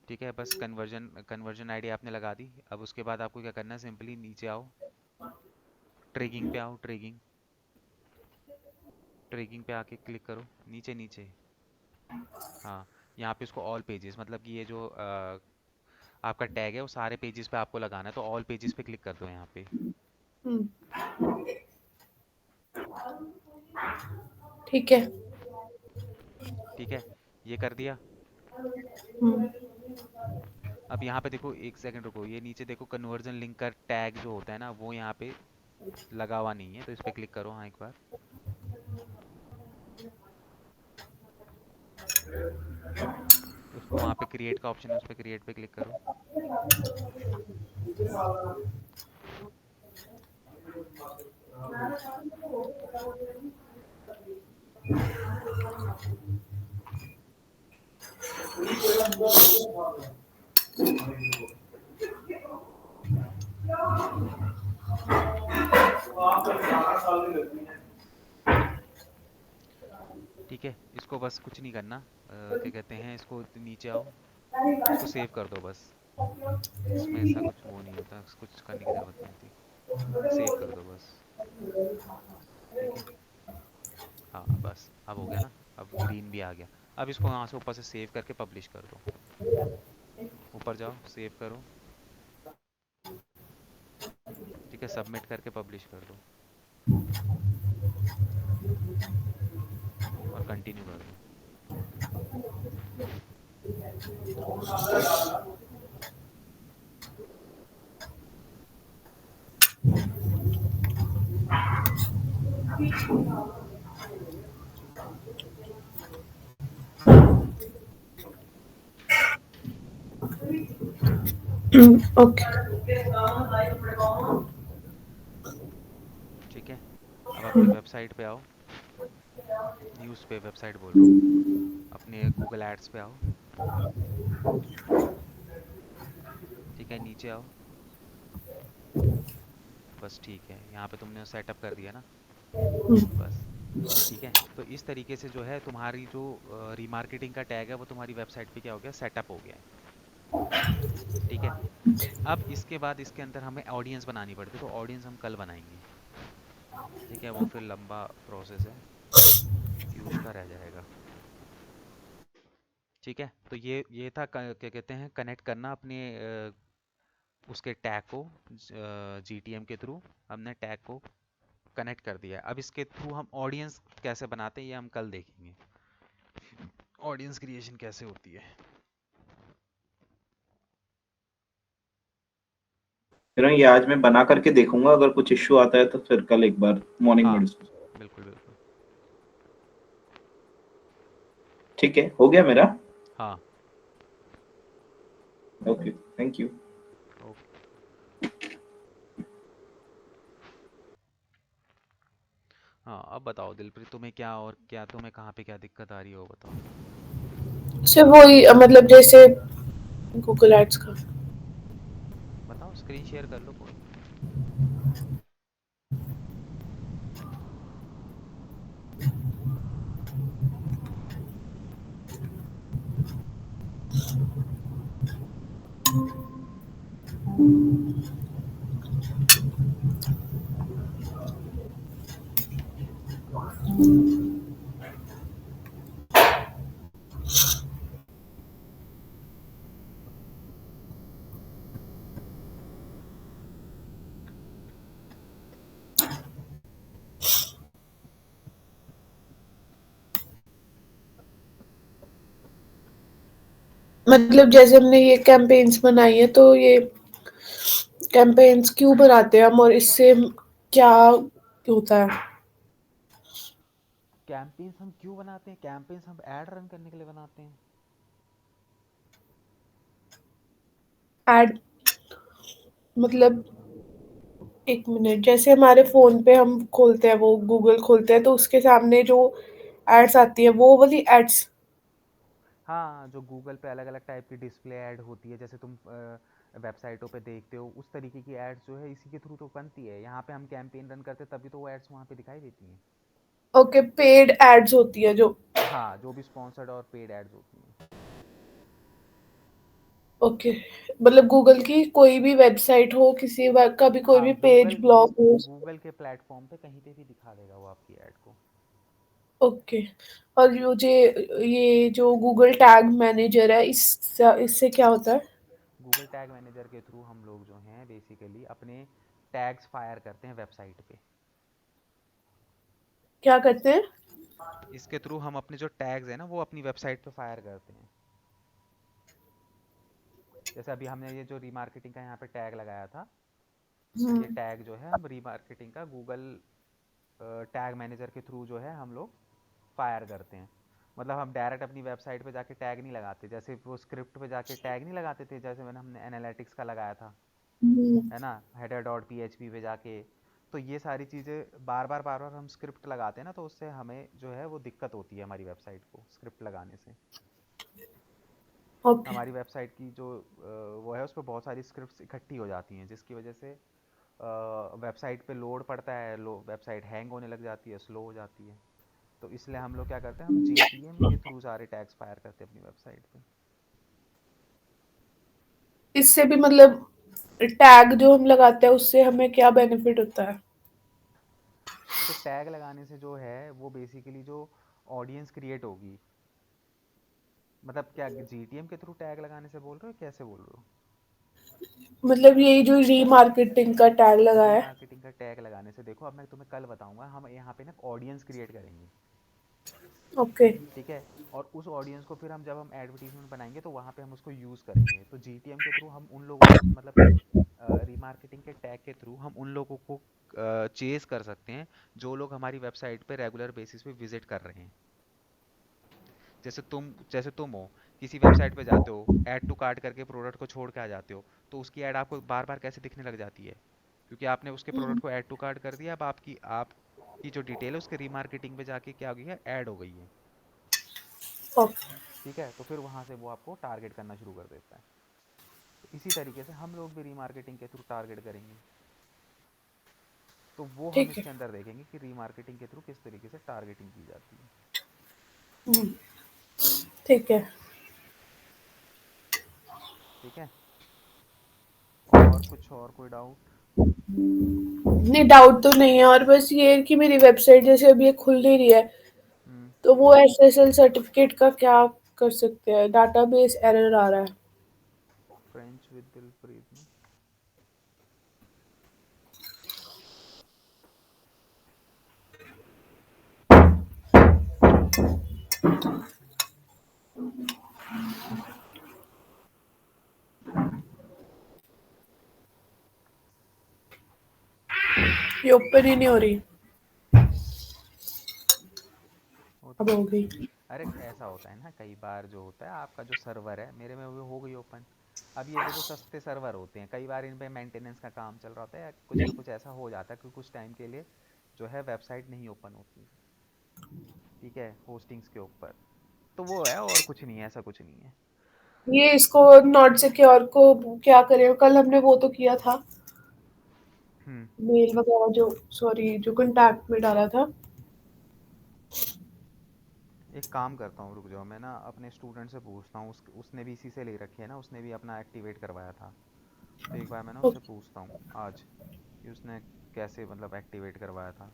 ठीक है, बस कन्वर्जन आईडी आपने लगा दी। अब उसके बाद आपको क्या करना है, सिंपली नीचे आओ, ट्रैकिंग पे आओ, ट्रैकिंग। ट्रैकिंग पे आके क्लिक करो, नीचे नीचे। हाँ, यहाँ पे इसको ऑल पेजेस, मतलब कि ये जो आपका टैग है वो सारे पेजेस पे आपको लगाना है, तो ऑल पेजेस पे क्लिक कर दो यहाँ पे। हम्म, ठीक है। ठीक है, ये कर दिया। हम्म, अब यहाँ पे देखो, एक सेकंड रुको, ये नीचे देखो कन्वर्जन लिंक का टैग जो होता है ना, वो यहाँ पे लगा हुआ नहीं है, तो इस पे क्लिक करो। हाँ, एक बार। उसको वहाँ पे क्रिएट का ऑप्शन है, उस पर क्रिएट पे क्लिक करो। ठीक है, इसको बस कुछ नहीं करना, क्या कहते हैं, इसको नीचे आओ, इसको सेव कर दो बस। इसमें ऐसा कुछ वो नहीं होता, कुछ करने की ज़रूरत नहीं होती। सेव कर दो बस। ठीक है, हाँ बस अब हो गया ना, अब ग्रीन भी आ गया। अब इसको यहाँ से ऊपर से सेव करके पब्लिश कर दो। ऊपर जाओ, सेव करो। ठीक है, सबमिट करके पब्लिश कर दो और कंटिन्यू कर दो। ओके। ठीक है, अब अपनी वेबसाइट पे आओ। न्यूज़ पे वेबसाइट बोल रहा हूँ, अपने गूगल एड्स पे आओ। ठीक है, नीचे आओ बस। ठीक है, यहाँ पे तुमने सेटअप कर दिया ना, बस। ठीक है, तो इस तरीके से जो है तुम्हारी जो रीमार्केटिंग का टैग है वो तुम्हारी वेबसाइट पे क्या हो गया, सेटअप हो गया है। ठीक है, अब इसके बाद इसके अंदर हमें ऑडियंस बनानी पड़ती है, तो ऑडियंस हम कल बनाएंगे। ठीक है, वो फिर लंबा प्रोसेस है, ये उसका रह जाएगा। ठीक है, तो ये था क्या कहते हैं, कनेक्ट करना अपने उसके टैग को जीटीएम के थ्रू। हमने टैग को कनेक्ट कर दिया है। अब इसके थ्रू हम ऑडियंस कैसे बनाते हैं ये हम कल देखेंगे, ऑडियंस क्रिएशन कैसे होती है। फिर ये आज मैं बना करके देखूंगा, अगर कुछ इश्यू आता है तो फिर कल एक बार मॉर्निंग में हाँ डिस्कस। बिल्कुल बिल्कुल। ठीक है, हो गया मेरा। हाँ ओके, थैंक यू। ओके। हाँ, अब बताओ दिलप्रीत, तुम्हें क्या और क्या, तुम्हें कहाँ पे क्या दिक्कत आ रही है वो बताओ। सिर्फ वही मतलब जैसे गूगल एड्स का। बताओ, स्क्रीन शेयर कर लो, कोई नहीं। मतलब जैसे हमने ये कैंपेन्स बनाई है, तो ये कैंपेन्स क्यों बनाते हैं हम, और इससे क्या होता है? कैंपेन्स हम क्यों बनाते हैं? कैंपेन्स हम ऐड रन करने के लिए बनाते हैं। एड मतलब, एक मिनट, जैसे हमारे फोन पे हम खोलते हैं, वो गूगल खोलते हैं, तो उसके सामने जो एड्स आती है वो वाली एड्स। हाँ, जो गूगल पे अलग अलग टाइप की डिस्प्ले ऐड होती है, जैसे तुम वेबसाइटों पे देखते हो, उस तरीके की एड्स जो है इसी के थ्रू तो बनती है। यहाँ पे हम कैंपेन रन करते तभी तो वो एड्स वहाँ पे दिखाई देती हैं। ओके, पेड एड्स होती है जो। हाँ, जो भी स्पॉन्सर्ड और पेड एड्स होती हैं। ओके, मतलब गूगल की कोई भी वेबसाइट हो, का भी कोई हाँ, भी पेज गूगल ब्लॉग हो। गूगल के प्लेटफॉर्म पे कहीं पे भी दिखा देगा वो आपकी ऐड को। ओके। और मुझे ये जो गूगल टैग मैनेजर है, इससे क्या होता है? गूगल टैग मैनेजर के थ्रू हम लोग जो हैं बेसिकली अपने टैग्स फायर करते हैं वेबसाइट पे। क्या करते हैं? इसके थ्रू हम अपने जो टैग्स हैं ना वो अपनी वेबसाइट पे फायर करते हैं। जैसे अभी हमने ये जो रीमार्केटिंग का यहाँ पे टैग लगाया था, ये हम्म। टैग जो है हम रीमार्केटिंग का गूगल टैग मैनेजर के थ्रू जो है हम लोग फायर करते हैं। मतलब हम डायरेक्ट अपनी वेबसाइट पे जाके टैग नहीं लगाते, जैसे वो स्क्रिप्ट पे जाके टैग नहीं लगाते थे, जैसे मैंने हमने एनालिटिक्स का लगाया था, हम्म। है ना, हेडर डॉट पी पे जाके। तो ये सारी चीज़ें बार बार हम स्क्रिप्ट लगाते हैं ना, तो उससे हमें जो है वो दिक्कत होती है हमारी वेबसाइट को स्क्रिप्ट लगाने से। ओके। हमारी वेबसाइट की जो वो है उस पर बहुत सारी स्क्रिप्ट्स इकट्ठी हो जाती हैं, जिसकी वजह से वेबसाइट पे लोड पड़ता है, वेबसाइट हैंग होने लग जाती है, स्लो हो जाती है। तो इसलिए हम लोग क्या करते हैं, हम GTM के थ्रू सारे टैग्स फायर करते हैं अपनी वेबसाइट पे। इससे भी मतलब टैग जो हम लगाते हैं उससे हमें क्या बेनिफिट होता है? देखो, टैग लगाने से जो है वो बेसिकली जो ऑडियंस क्रिएट होगी, मतलब क्या GTM के थ्रू टैग लगाने से बोल रहे हो, कैसे बोल रहे हो? मतलब यही जो रीमार्केटिंग का टैग लगा है। रीमार्केटिंग का टैग लगाने से, देखो अब मैं तुम्हें कल बताऊंगा, हम यहाँ पे ना ऑडियंस क्रिएट करेंगे, ओके। ठीक है। और उस ऑडियंस को फिर हम जब हम एडवर्टीजमेंट बनाएंगे तो वहाँ पे हम उसको यूज़ करेंगे। तो GTM के थ्रू हम उन लोगों को, मतलब रीमार्केटिंग के टैग के थ्रू हम उन लोगों को चेस कर सकते हैं जो लोग हमारी वेबसाइट पे रेगुलर बेसिस पे विजिट कर रहे हैं। जैसे तुम हो, किसी वेबसाइट पे जाते हो, ऐड टू कार्ट करके प्रोडक्ट को छोड़ के आ जाते हो, तो उसकी ऐड आपको बार बार कैसे दिखने लग जाती है? क्योंकि आपने उसके प्रोडक्ट को ऐड टू कार्ट कर दिया। अब आपकी जो डिटेल है उसके रीमार्केटिंग पे जाके क्या हो गई है, ऐड हो गई है, ओके। ठीक है। तो फिर वहाँ से वो आपको टारगेट करना शुरू कर देता है। तो इसी तरीके से हम लोग भी रीमार्केटिंग के थ्रू टारगेट करेंगे। तो वो हम ठीक है। इसके अंदर देखेंगे कि रीमार्केटिंग के थ्रू किस तरीके से टारगेटिंग की जाती है। हम्म, ठीक है। ठीक है। और कुछ और कोई डाउट? नहीं, डाउट तो नहीं है, और बस ये है कि मेरी वेबसाइट जैसे अभी ये खुल नहीं रही है, हम्म। तो वो SSL सर्टिफिकेट का क्या कर सकते हैं? डाटाबेस एरर आ रहा है। फ्रेंच विद दिलप्रीत ना। ये ओपन ही नहीं हो रही। होता अब है। हो गई। अरे ऐसा होता है ना, कई बार जो होता है आपका जो सर्वर है, मेरे में वो हो गई ओपन। अब ये देखो, सस्ते सर्वर होते हैं, कई बार इन पे मेंटेनेंस का काम चल रहा होता है या कुछ ना कुछ ऐसा हो जाता है कि कुछ टाइम के लिए जो है वेबसाइट नहीं ओपन होती, ठीक है, होस्टिंग्स के ऊपर। तो वो है, और कुछ नहीं है, ऐसा कुछ नहीं है। ये इसको नॉट सिक्योर को क्या करें? कल हमने वो तो किया था, हम्म। मेल वगैरह जो, सॉरी, जो कॉन्टैक्ट में डाला था। एक काम करता हूँ, रुक जाओ, मैं ना अपने स्टूडेंट से पूछता हूँ, उसने भी इसी से ले रखी है ना, उसने भी अपना एक्टिवेट करवाया था। तो एक बार मैं ना उससे पूछता हूँ आज कि उसने कैसे मतलब एक्टिवेट करवाया था,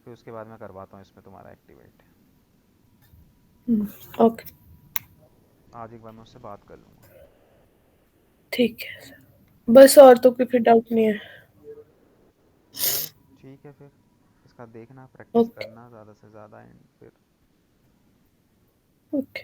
फिर उसके बाद मैं करवाता हूँ इसमें तुम्हारा एक्टिवेट। ओके। आज एक बार मैं उससे बात कर लूँगा। ठीक है, बस और तो कोई फिर डाउट नहीं है। चलो ठीक है फिर, इसका देखना, प्रैक्टिस ओके। करना ज़्यादा से ज़्यादा, एंड फिर ओके।